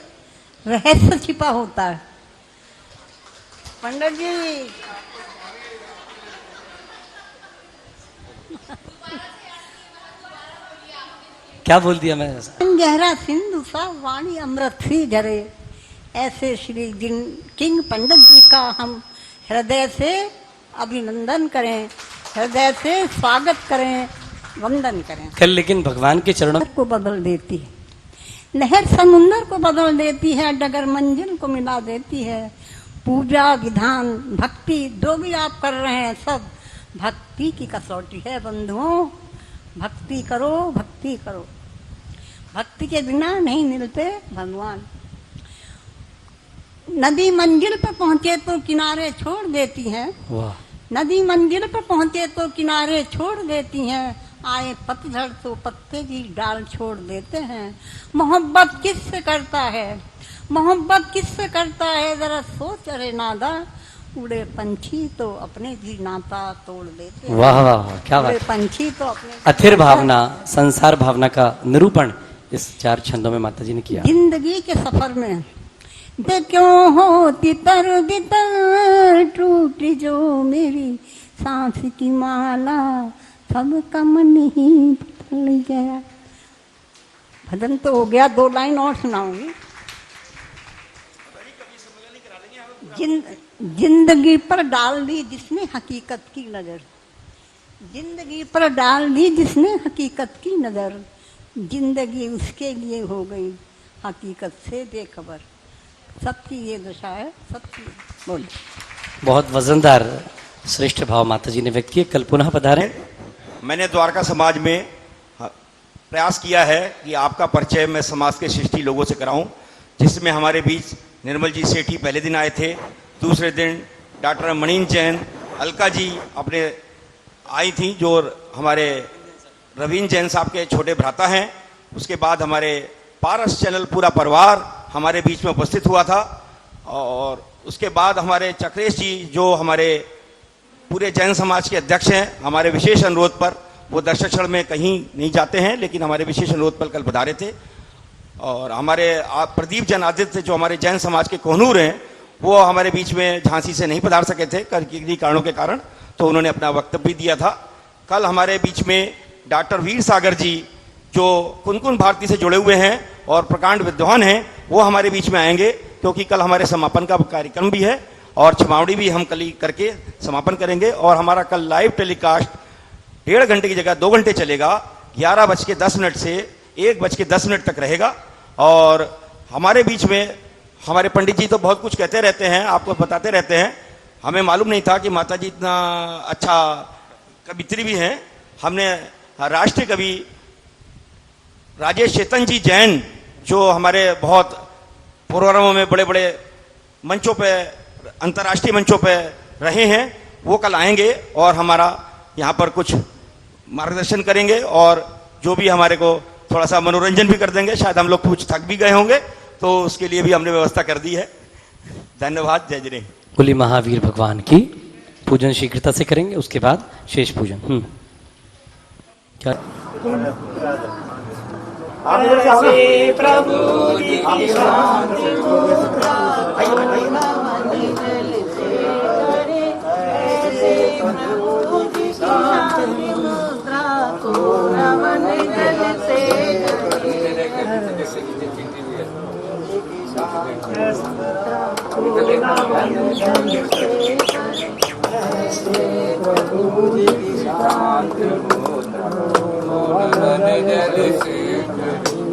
रहस्य छिपा होता है। पंडित जी क्या बोल दिया मैं ऐसा? गहरा सिंधु सा वाणी अमृत सी झरे, ऐसे श्री किंग पंडित जी का हम हृदय से अभिनंदन करें, हृदय से स्वागत करें, वंदन करें। कल लेकिन भगवान के चरणों को बदल देती है, लहर समुंदर को बदल देती है, डगर मंजिल को मिला देती है। पूजा विधान भक्ति जो भी आप कर रहे हैं सब भक्ति की कसौटी है बंधुओं। भक्ति करो, भक्ति करो, भक्ति के बिना नहीं मिलते भगवान। नदी मंजिल पर पहुंचे तो किनारे छोड़ देती है, वाह, नदी मंजिल पर पहुंचे तो किनारे छोड़ देती हैं, आए पतझड़ तो पत्ते भी डाल छोड़ देते हैं। मोहब्बत किससे करता है, मोहब्बत किससे करता है, जरा सोच अरे नादा, उड़े पंछी तो अपने भी नाता तोड़ देते हैं। वाह वाह वाह, क्या बात। उड़े पंछी तो अपने अथिर भावना, संसार भावना का निरूपण इस 4 छंदों में माता जी ने किया। जिंदगी के सफर में दे क्यों हो तितर बितर, टूट जो मेरी सांस की माला, सबका मन ही बदल गया। भजन तो हो गया, 2 लाइन और सुनाऊंगी। जिंदगी पर डाल दी जिसने हकीकत की नजर, जिंदगी पर डाल दी जिसने हकीकत की नजर, जिंदगी उसके लिए हो गई हकीकत से बेखबर। सबकी ये दशा है, सबकी। बोल। बहुत वजनदार श्रेष्ठ भाव माता जी ने व्यक्त किए। कल पुनः पधारे। मैंने द्वारका समाज में प्रयास किया है कि आपका परिचय मैं समाज के श्रेष्ठी लोगों से कराऊं, जिसमें हमारे बीच निर्मल जी सेठी पहले दिन आए थे, दूसरे दिन डॉक्टर मणिन जैन, अलका जी अपने आई थी जो हमारे रवीन जैन साहब के छोटे भ्राता हैं। उसके बाद हमारे पारस चैनल पूरा परिवार हमारे बीच में उपस्थित हुआ था, और उसके बाद हमारे चक्रेश जी जो हमारे पूरे जैन समाज के अध्यक्ष हैं, हमारे विशेष अनुरोध पर, वो दर्शक्षण में कहीं नहीं जाते हैं लेकिन हमारे विशेष अनुरोध पर कल पधारे थे। और हमारे प्रदीप जैन आदित्य जो हमारे जैन समाज के कोहनूर हैं, वो हमारे बीच में झांसी से नहीं पधार सके थे किन्हीं कारणों के कारण, तो उन्होंने अपना वक्तव्य भी दिया था। कल हमारे बीच में डॉक्टर वीर सागर जी जो कुनकुन भारती से जुड़े हुए हैं और प्रकांड विद्वान हैं, वो हमारे बीच में आएंगे, क्योंकि कल हमारे समापन का कार्यक्रम भी है और छमावड़ी भी हम कल ही करके समापन करेंगे। और हमारा कल लाइव टेलीकास्ट 1.5 घंटे की जगह 2 घंटे चलेगा, 11:10 से 1:10 तक रहेगा। और हमारे बीच में हमारे पंडित जी तो बहुत कुछ कहते रहते हैं, आपको बताते रहते हैं, हमें मालूम नहीं था कि माता जी इतना अच्छा कवित्री भी हैं। हमने राष्ट्रीय कवि राजेश चेतन जी जैन, जो हमारे बहुत प्रोग्रामों में बड़े बड़े मंचों पे, अंतर्राष्ट्रीय मंचों पे रहे हैं, वो कल आएंगे और हमारा यहाँ पर कुछ मार्गदर्शन करेंगे और जो भी हमारे को थोड़ा सा मनोरंजन भी कर देंगे। शायद हम लोग कुछ थक भी गए होंगे, तो उसके लिए भी हमने व्यवस्था कर दी है। धन्यवाद। जय जय। बोली महावीर भगवान की। पूजन शीघ्रता से करेंगे, उसके बाद शेष पूजन। क्या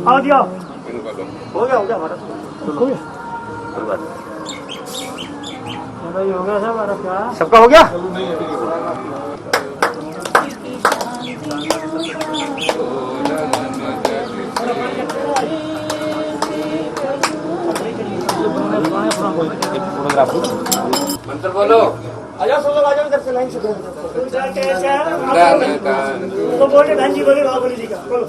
आओ दिया हो गया हमारा हो गया भाई, हो गया सब हमारा। क्या सबका हो गया? मंत्र बोलो। आजा सब लोग आजा इधर से, लाइन से तो बोले बहन जी, बोले बाबू जी का बोलो।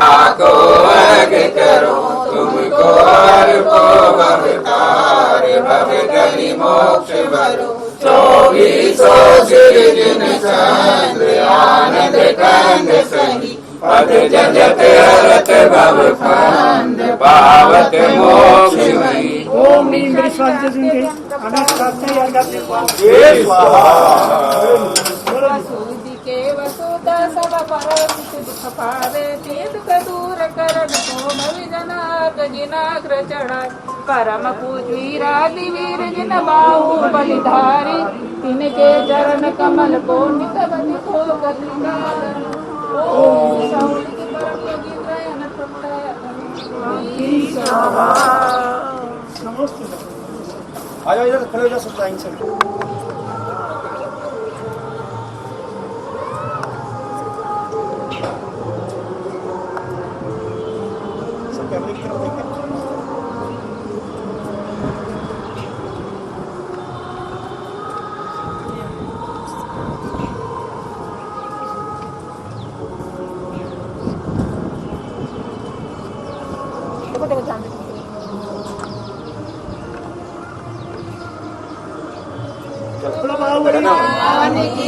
आको अग करो तुमको अर्पो भवतार भवगनि मोक्ष वरो 24 सिरजिन चंद्र आनंद कंद सही पद जजत हरत भव फंद पावत मोक्ष मई। ओम नीम विश्वास जिंदगी अनंत शास्त्री अनंत के वसुदा सब परसित दुख पावे तीत दूर करन सोम विजनाक जिनाग्र चढ़ाई परम पूजी राधि वीर जिन बाहु बलिधारी तिनके चरण कमल को नित बनि को गति नादन। ओम शांति की परम योगी त्रयन प्रभुदय आजा इधर खड़े हो जा सब लाइन से। कैमरे की तरफ देखिए।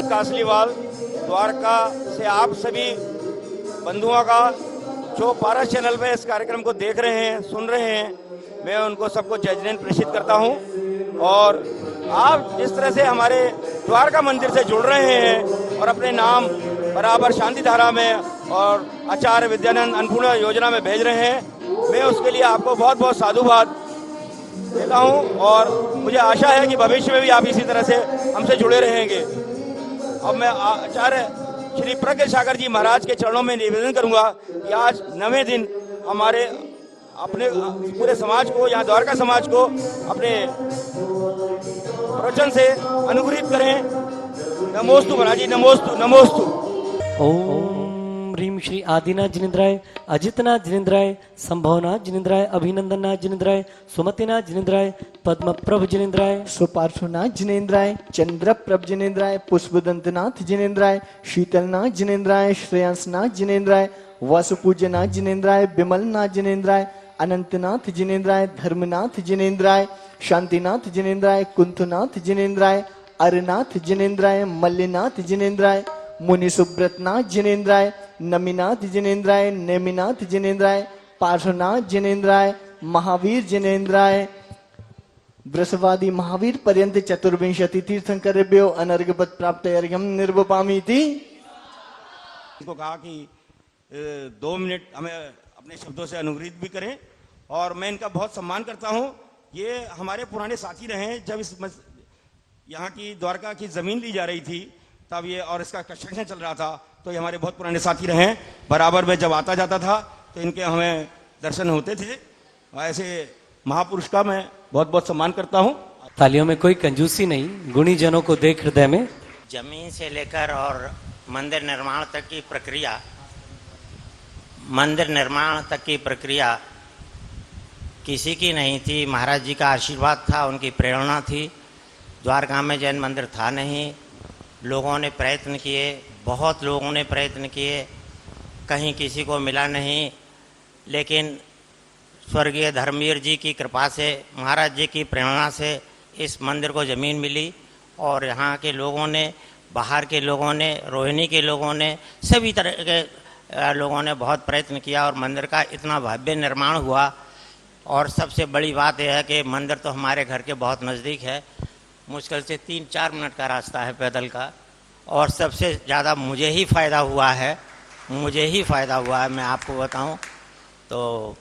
कासलीवाल द्वारका से आप सभी बंधुओं का जो पारस चैनल पे इस कार्यक्रम को देख रहे हैं, सुन रहे हैं, मैं उनको सबको जय जैन प्रेषित करता हूं। और आप जिस तरह से हमारे द्वारका मंदिर से जुड़ रहे हैं और अपने नाम बराबर शांति धारा में और आचार्य विद्यानंद अन्नपूर्णा योजना में भेज रहे हैं, मैं उसके लिए आपको बहुत बहुत साधुवाद देता हूं और मुझे आशा है कि भविष्य में भी आप इसी तरह से हमसे जुड़े रहेंगे। अब मैं आचार्य श्री प्रज्ञ सागर जी महाराज के चरणों में निवेदन करूंगा कि आज 9वें दिन हमारे अपने पूरे समाज को, यहाँ द्वारका समाज को अपने प्रवचन से अनुग्रहित करें। नमोस्तु महाराज जी, नमोस्तु नमोस्तु। ओम ह्रीम श्री आदिनाथ जिनेन्द्राय, अजितनाथ जिनेन्द्राय, संभवनाथ जिनेन्द्राय, अभिनंदननाथ जिनेन्द्राय, सुमतिनाथ जिनेन्द्राय, पद्मप्रभ जिनेन्द्राय, सुपार्श्वनाथ जिनेन्द्राय, चंद्रप्रभ जिनेन्द्राय, पुष्पदंतनाथ जिनेन्द्राय, शीतलनाथ जिनेन्द्राय, श्रेयांसनाथ जिनेन्द्राय, वासुपूजनाथ जिनेन्द्राय, विमलनाथ जिनेन्द्राय, अनंतनाथ जिनेन्द्राय, धर्मनाथ जिनेन्द्राय, शांतिनाथ जिनेन्द्राय, कुंथनाथ जिनेन्द्राय, अरनाथ जिनेन्द्राय, मल्लिनाथ जिनेन्द्राय, मुनि सुब्रतनाथ जिनेन्द्राय, नमीनाथ जिनेन्द्राय, नेमिनाथ जिनेन्द्राय, पार्श्वनाथ जिनेन्द्राय, महावीर जिनेन्द्राय, वृषवादी महावीर पर्यंत चतुर्विंशति तीर्थंकरेभ्यो अनर्घपद प्राप्त अर्घ्यम निर्वपामि इति। उनको कहा कि 2 मिनट हमें अपने शब्दों से अनुग्रहित भी करें और मैं इनका बहुत सम्मान करता हूं। ये हमारे पुराने साथी रहे। जब इस यहाँ की द्वारका की ज़मीन ली जा रही थी तब ये और इसका कंस्ट्रक्शन चल रहा था, तो ये हमारे बहुत पुराने साथी रहे। बराबर में जब आता जाता था तो इनके हमें दर्शन होते थे। ऐसे महापुरुष का मैं बहुत बहुत सम्मान करता हूँ। तालियों में कोई कंजूसी नहीं, गुणी जनों को देख हृदय में। जमीन से लेकर और मंदिर निर्माण तक की प्रक्रिया किसी की नहीं थी। महाराज जी का आशीर्वाद था, उनकी प्रेरणा थी। द्वारका में जैन मंदिर था नहीं, लोगों ने प्रयत्न किए, बहुत लोगों ने प्रयत्न किए, कहीं किसी को मिला नहीं। लेकिन स्वर्गीय धर्मवीर जी की कृपा से, महाराज जी की प्रेरणा से इस मंदिर को ज़मीन मिली और यहाँ के लोगों ने, बाहर के लोगों ने, रोहिणी के लोगों ने, सभी तरह के लोगों ने बहुत प्रयत्न किया और मंदिर का इतना भव्य निर्माण हुआ। और सबसे बड़ी बात यह है कि मंदिर तो हमारे घर के बहुत नज़दीक है, मुश्किल से 3-4 मिनट का रास्ता है पैदल का। और सबसे ज़्यादा मुझे ही फ़ायदा हुआ है, मैं आपको बताऊं तो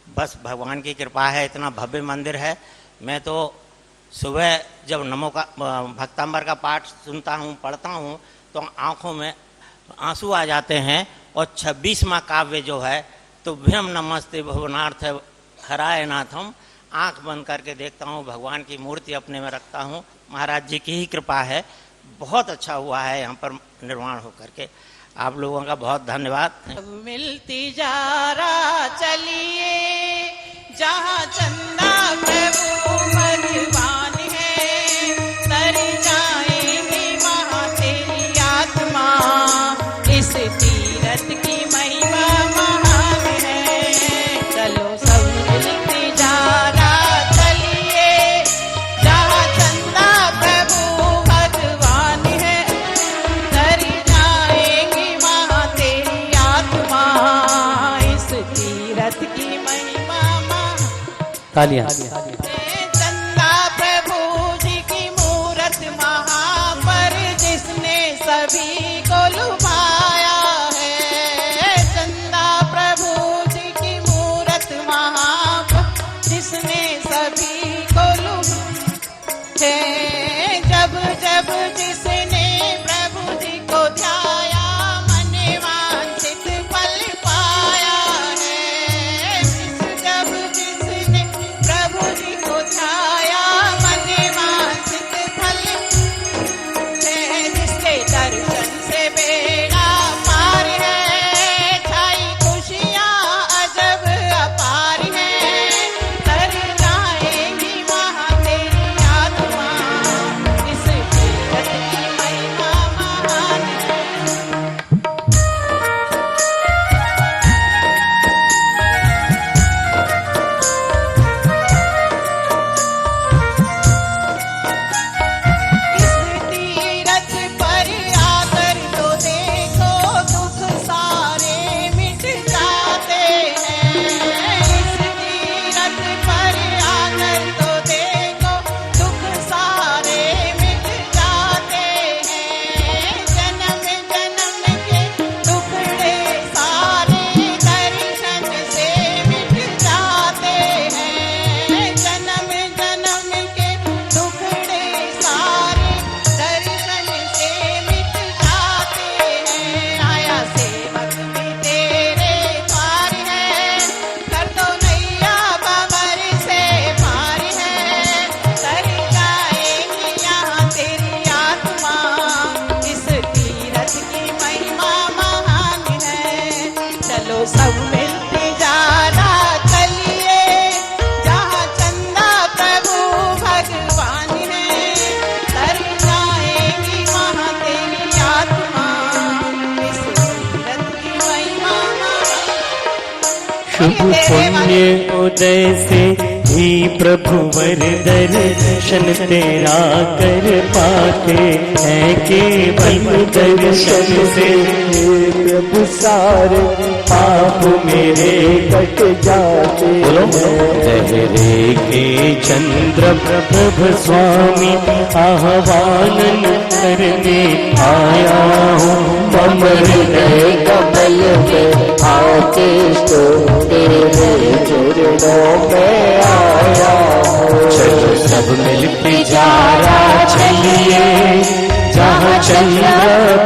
बस भगवान की कृपा है, इतना भव्य मंदिर है। मैं तो सुबह जब नमो का भक्तांबर का पाठ सुनता हूँ, पढ़ता हूँ, तो आँखों में आंसू आ जाते हैं। और 26वां काव्य जो है, तो भ्यम नमस्ते भुवनार्थ हराय नाथम, आँख बंद करके देखता हूँ, भगवान की मूर्ति अपने में रखता हूँ। महाराज जी की ही कृपा है, बहुत अच्छा हुआ है यहाँ पर निर्माण होकर के। आप लोगों का बहुत धन्यवाद। मिलती जा रहा चलिए जहाँ चंदा प्रभु भगवान है, तर जाएंगी वहाँ तेरी आत्मा, इस तीरथ की महिमा महान है। चलो सब मिलती जा रहा चलिए जहाँ चंदा प्रभु भगवान है, तर जाएंगी वहाँ तेरी आत्मा, इस तीरथ की महिमा तालियां। चंदा प्रभु जी की मूरत वहाँ पर जिसने सभी को लुभाया है। चंदा प्रभु जी की मूरत वहाँ पर जिसने सभी को लुभाया है। जब जब जिसने प्रभु जी को ध्याया, मन वांछित फल पाया है। जब जिसने प्रभु जी को ध्याया, मन वांछित फल है। जिसके दर्शन से बेड़ा पार है, छाई खुशियाँ अजब अपार है। तर जाएंगी वहाँ तेरी आत्मा, इस तीरथ की महिमा महान है। इस तीरथ पर आकर तो देखो, दुख सारे मिट जाते हैं। इस तीरथ पर आकर तो देखो, दुख सारे मिट जाते हैं। जन्म जन्म के टुकड़े सारे दर्शन से मिट जाते हैं। जन्म जन्म के टुकड़े सारे दर्शन से मिट जाते हैं। आया सेवक भी तेरे द्वार है, कर दो नैया भंवर से पार है। तर जाएंगी यहाँ तेरी आत्मा, इस तीरथ की महिमा महान है। चलो सब मिलते जा रहा चलिए जहाँ चंदा प्रभु भगवान है, तर जाएंगी वहाँ तेरी आत्मा, इस तीरथ की महिमा शुभ पुण्य उदय से ही प्रभु वर दर्शन तेरा कर पाते हैं। केवल दर्शन से प्रभु सारे पाप मेरे कट जाते लहरे के चंद्र प्रभ स्वामी आह्वान करने आया हूँ। कमल है कमल में आके तो तेरे चरणों में आया हूँ। चलो सब मिल के जा रहा चलिए जहाँ चंद्र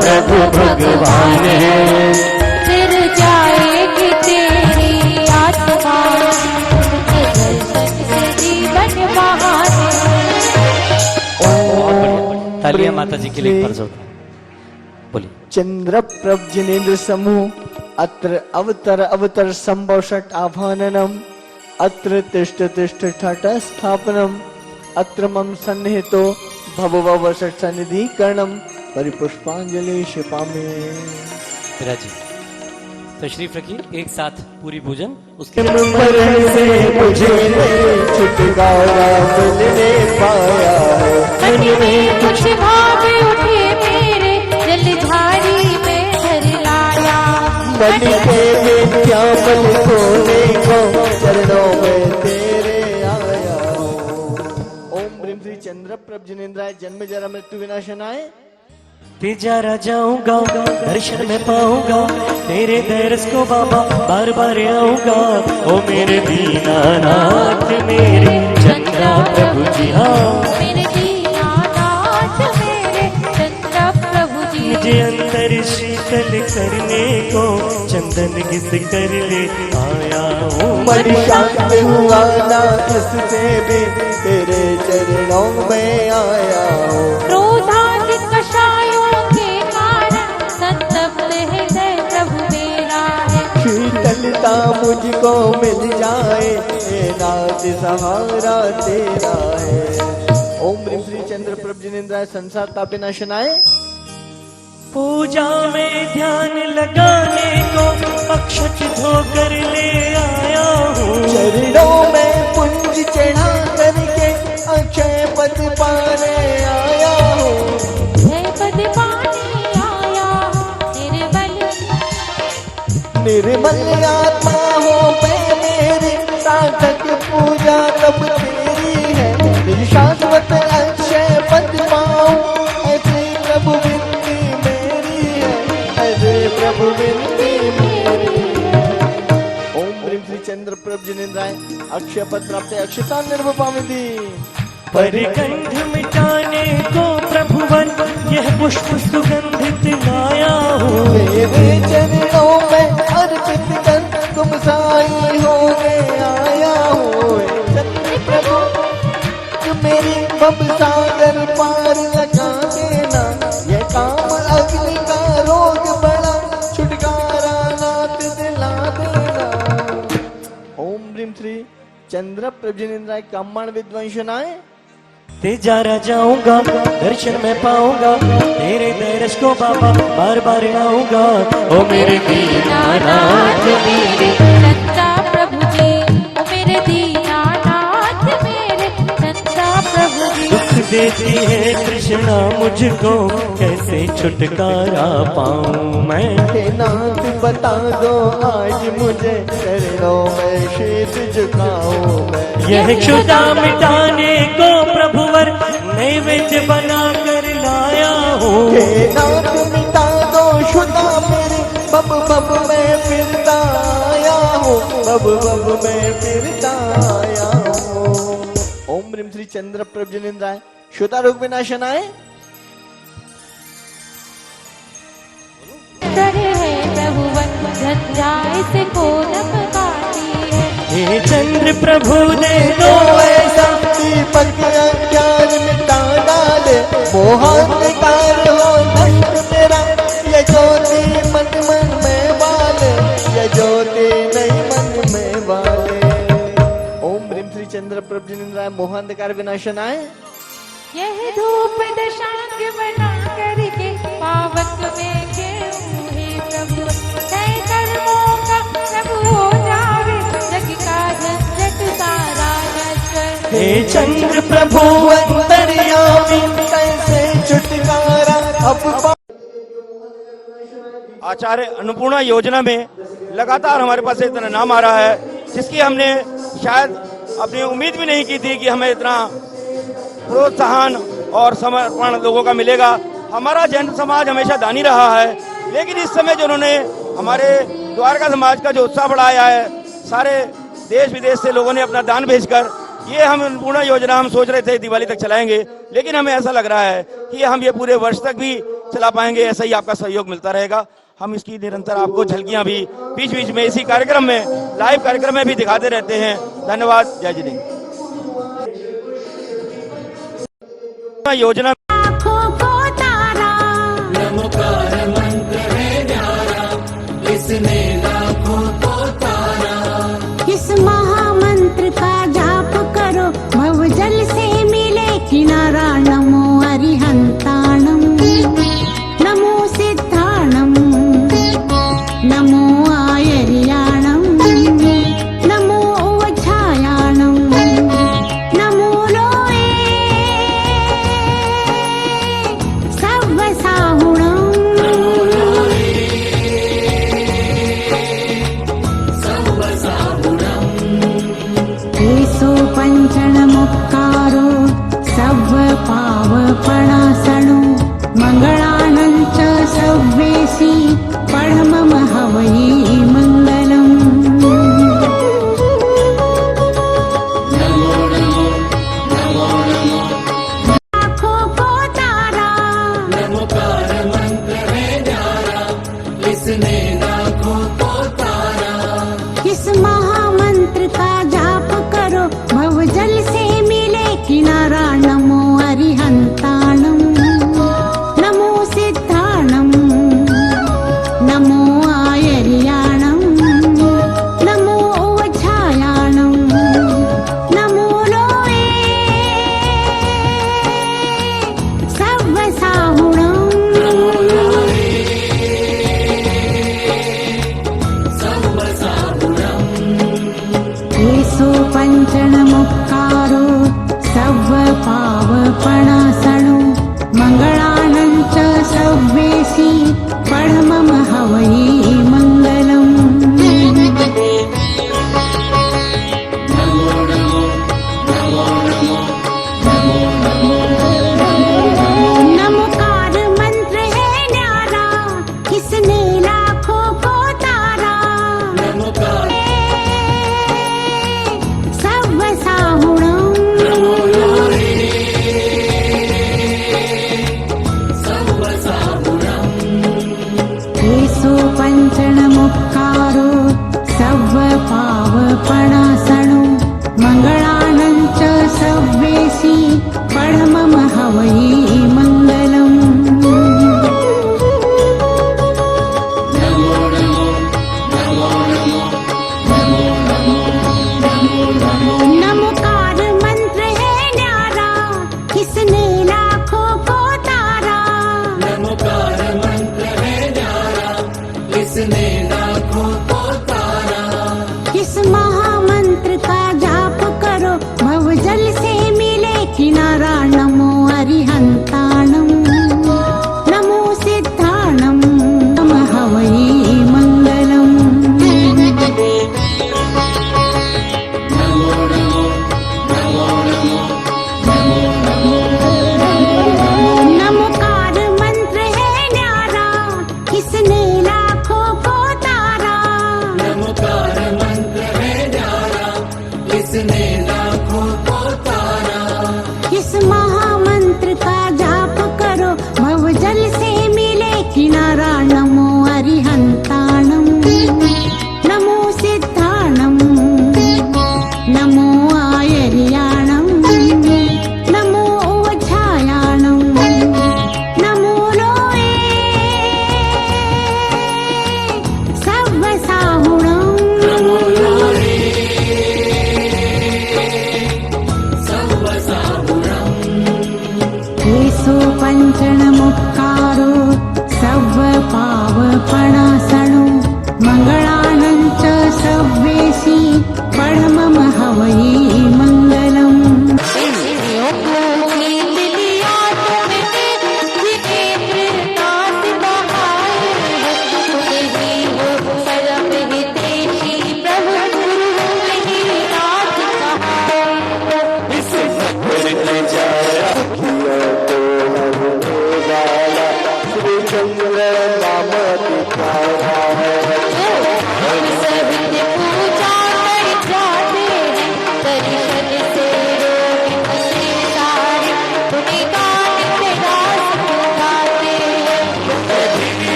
प्रभु भगवान है। फिर जाएगी तेरी आत्मा, उनके दर्शन से जीवन माता जी के लिए एक फर्ज होता है। बोलिए। चंद्र प्रभ जिनेन्द्र समूह अत्र अवतर अवतर संभव षट आभाननम अत्र तिष्ठ तिष्ठ ठाट स्थापनम अत्र मम सन्निहितो भव भव षट सन्निधि कर्णम परिपुष्पांजलि शिपामे। विराज जी तशरीफ रखिए, एक साथ पूरी पूजन उसके से मुझे छुटकारा मिलने पाया है। मन में कुछ भाव उठे मेरे जलधारी में धर लाया। मन के मिथ्या मन खोने को चरणों में तेरे आया हूँ। ओम ब्रीम श्री चंद्र प्रभ जिनेन्द्राय जन्म जरा मृत्यु विनाशनाय। तेजारा जाऊंगा दर्शन में पाऊंगा तेरे दरस को बाबा बार बार आऊंगा। ओ मेरे दीनानाथ मेरे चंद्रा प्रभु जी, हाँ मेरे दीनानाथ मेरे चंद्र प्रभु जी। मुझे अंतर शीतल करने को चंदन घिस कर ले आया हूँ। मन शांत हुआ ना इससे भी तेरे चरणों में आया हूँ। क्रोधाधिक कषायों के कारण संतप्त हृदय प्रभु मेरा है। शीतलता मुझको मिल जाए हे नाथ सहारा तेरा है। ओम ह्रीं श्री चंद्र प्रभ जिनेन्द्राय संसार तापे नाशनाय। पूजा में ध्यान लगाने को अक्षत धोकर ले आया हूँ। चरणों में पुंज चढ़ा करके अक्षय पद पाने आया हूँ। जय पद पाने आया निर्मल निर्मल आत्मा हो पे मेरी सार्थक पूजा तब तेरी है। मेरी शाश्वत अक्षय पद पाऊं ऐसे प्रभु विनती मेरी है। ऐसे प्रभु विनती मेरी है। ओम ह्रीं श्री चंद्र प्रभ जिनेन्द्राय अक्षय पद प्राप्त अक्षता निर्वपामिति। परिगंध मिटाने को प्रभुवन यह पुष्प सुगंधित लाया हूँ। मेरे चरणों में अर्पित कर तुम साई होने आया हूँ। चंद्र प्रभु तुम मेरी भव सागर पार लगा देना। ये काम अग्नि का रोग बड़ा छुटकारा नाथ दिला देना। ओम ह्रीं श्री चंद्र प्रभ जिनेन्द्राय कम्मण विद्वंशनाय। तेजारा जाऊंगा दर्शन में पाऊंगा तेरे दरस को बाबा बार बार आऊंगा। ओ मेरे दीनानाथ मेरे चंद्र प्रभु जी। ओ मेरे दीनानाथ मेरे चंद्र प्रभु जी। दुख देती है कृष्णा मुझको कैसे छुटकारा पाऊं मैं। हे नाथ बता दो आज मुझे चरणों में शीश झुकाऊं मैं। यह क्षुधा मिटाने को प्रभुवर नैवेद्य बना कर लाया हूँ। हे नाथ मिटा दो क्षुधा मेरी बब बब में फिरता आया हूँ। बब बब में फिरता आया हूँ। ओम ह्रीं श्री चंद्र प्रभ जिनेन्द्राय क्षुधा रोग विनाशनाय। है प्रभुवन झंझाए से को नपकाती है। हे चंद्र प्रभु दे दो ऐसा दीपक अज्ञान मिटा डाले। मोहांधकार हो नष्ट मेरा ये ज्योति मन मन में बाले। ये ज्योति नहीं मन में बाले। ओम ह्रीं श्री चंद्र प्रभ जिनेन्द्राय मोहांधकार विनाशनाय। यह धूप दशांग बना करके पावक में घेऊं हे प्रभु। तय कर्मों का प्रभु हो जावे जग का झंझट सारा नश्वर। हे चंद्र प्रभु अंतर्यामी कैसे छुटकारा अब। आचार्य अन्नपूर्णा योजना में लगातार हमारे पास इतना नाम आ रहा है जिसकी हमने शायद अपनी उम्मीद भी नहीं की थी कि हमें इतना प्रोत्साहन और समर्पण लोगों का मिलेगा। हमारा जैन समाज हमेशा दानी रहा है, लेकिन इस समय जो उन्होंने हमारे द्वारका समाज का जो उत्साह बढ़ाया है, सारे देश विदेश से लोगों ने अपना दान भेजकर ये हम अन्नपूर्णा योजना हम सोच रहे थे दिवाली तक चलाएंगे, लेकिन हमें ऐसा लग रहा है कि हम ये पूरे वर्ष तक भी चला पाएंगे। ऐसा ही आपका सहयोग मिलता रहेगा। हम इसकी निरंतर आपको झलकियां भी बीच बीच में इसी कार्यक्रम में लाइव कार्यक्रम में भी दिखाते रहते हैं। धन्यवाद। जय जिनेन्द्र। योजना इस महामंत्र का जाप करो भवजल से मिले किनारा। नमो अरिहंताणम नमो सिद्धाणम नमो आयर्याणम नमो ओवछायाणम नमो लोए सव्वसाहुणम केसो पंचन मुक्कारो सव्व पावपणासणो मंगलानंच सव्वेसी परमम हवै मंगलम। आँखों को तारा इस महामंत्र का जाप करो भवजल से मिले किनारा। नमो अरिहंताणम नमो सिद्धाणम नमो आयर्या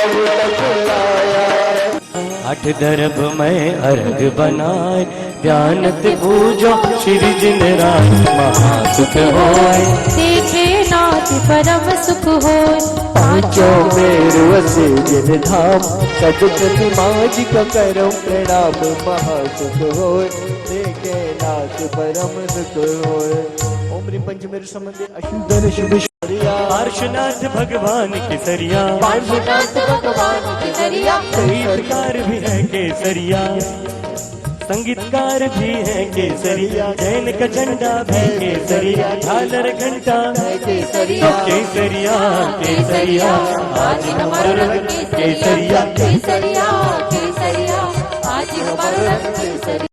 कब तक लाया। आठ दरब में अर्घ बनाए ध्यानत पूजो श्री जिन रात महासुख होए। देखे नाथ परम सुख होए। पांचों मेर वसे जिन धाम कद कद माज का करो प्रणाम महासुख होए। देखे नाथ परम सुख होए। ओम ह्रीं पंचमेरु संबंधी अशुद्धन शुभ शरिया। पार्श्वनाथ भगवान केसरिया। पार्श्वनाथ भगवान केसरिया। संगीतकार भी है केसरिया। संगीतकार भी है केसरिया। जैन का झंडा भी केसरिया। झालर घंटा केसरिया। केसरिया केसरिया आज हमारा रंग केसरिया। केसरिया केसरिया आज हमारा रंग केसरिया।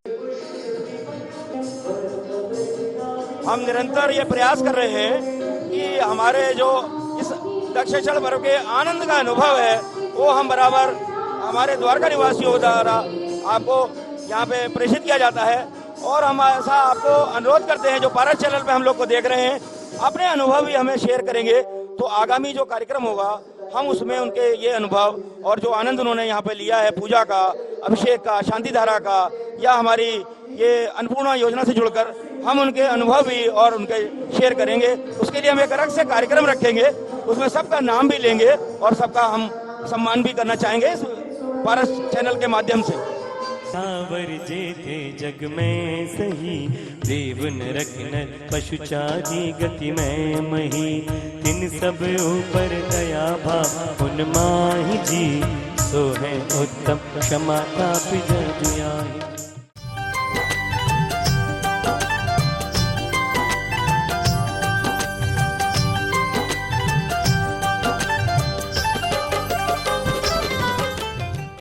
हम निरंतर ये प्रयास कर रहे हैं कि हमारे जो इस दक्षिण पर्व के आनंद का अनुभव है वो हम बराबर हमारे द्वारका निवासियों द्वारा आपको यहाँ पे प्रेषित किया जाता है। और हम ऐसा आपको अनुरोध करते हैं जो पारस चैनल पे हम लोग को देख रहे हैं, अपने अनुभव भी हमें शेयर करेंगे तो आगामी जो कार्यक्रम होगा हम उसमें उनके ये अनुभव और जो आनंद उन्होंने यहाँ पे लिया है पूजा का, अभिषेक का, शांति धारा का या हमारी ये अन्नपूर्णा योजना से जुड़कर हम उनके अनुभव भी और उनके शेयर करेंगे। उसके लिए हम एक अलग से कार्यक्रम रखेंगे, उसमें सबका नाम भी लेंगे और सबका हम सम्मान भी करना चाहेंगे इस पारस चैनल के माध्यम से। सावर जेते जग में सही देव नरक नर पशु चारी गति में मही। तिन सब ऊपर दया भाव उन माही जी सो है उत्तम क्षमा ताप जग आए।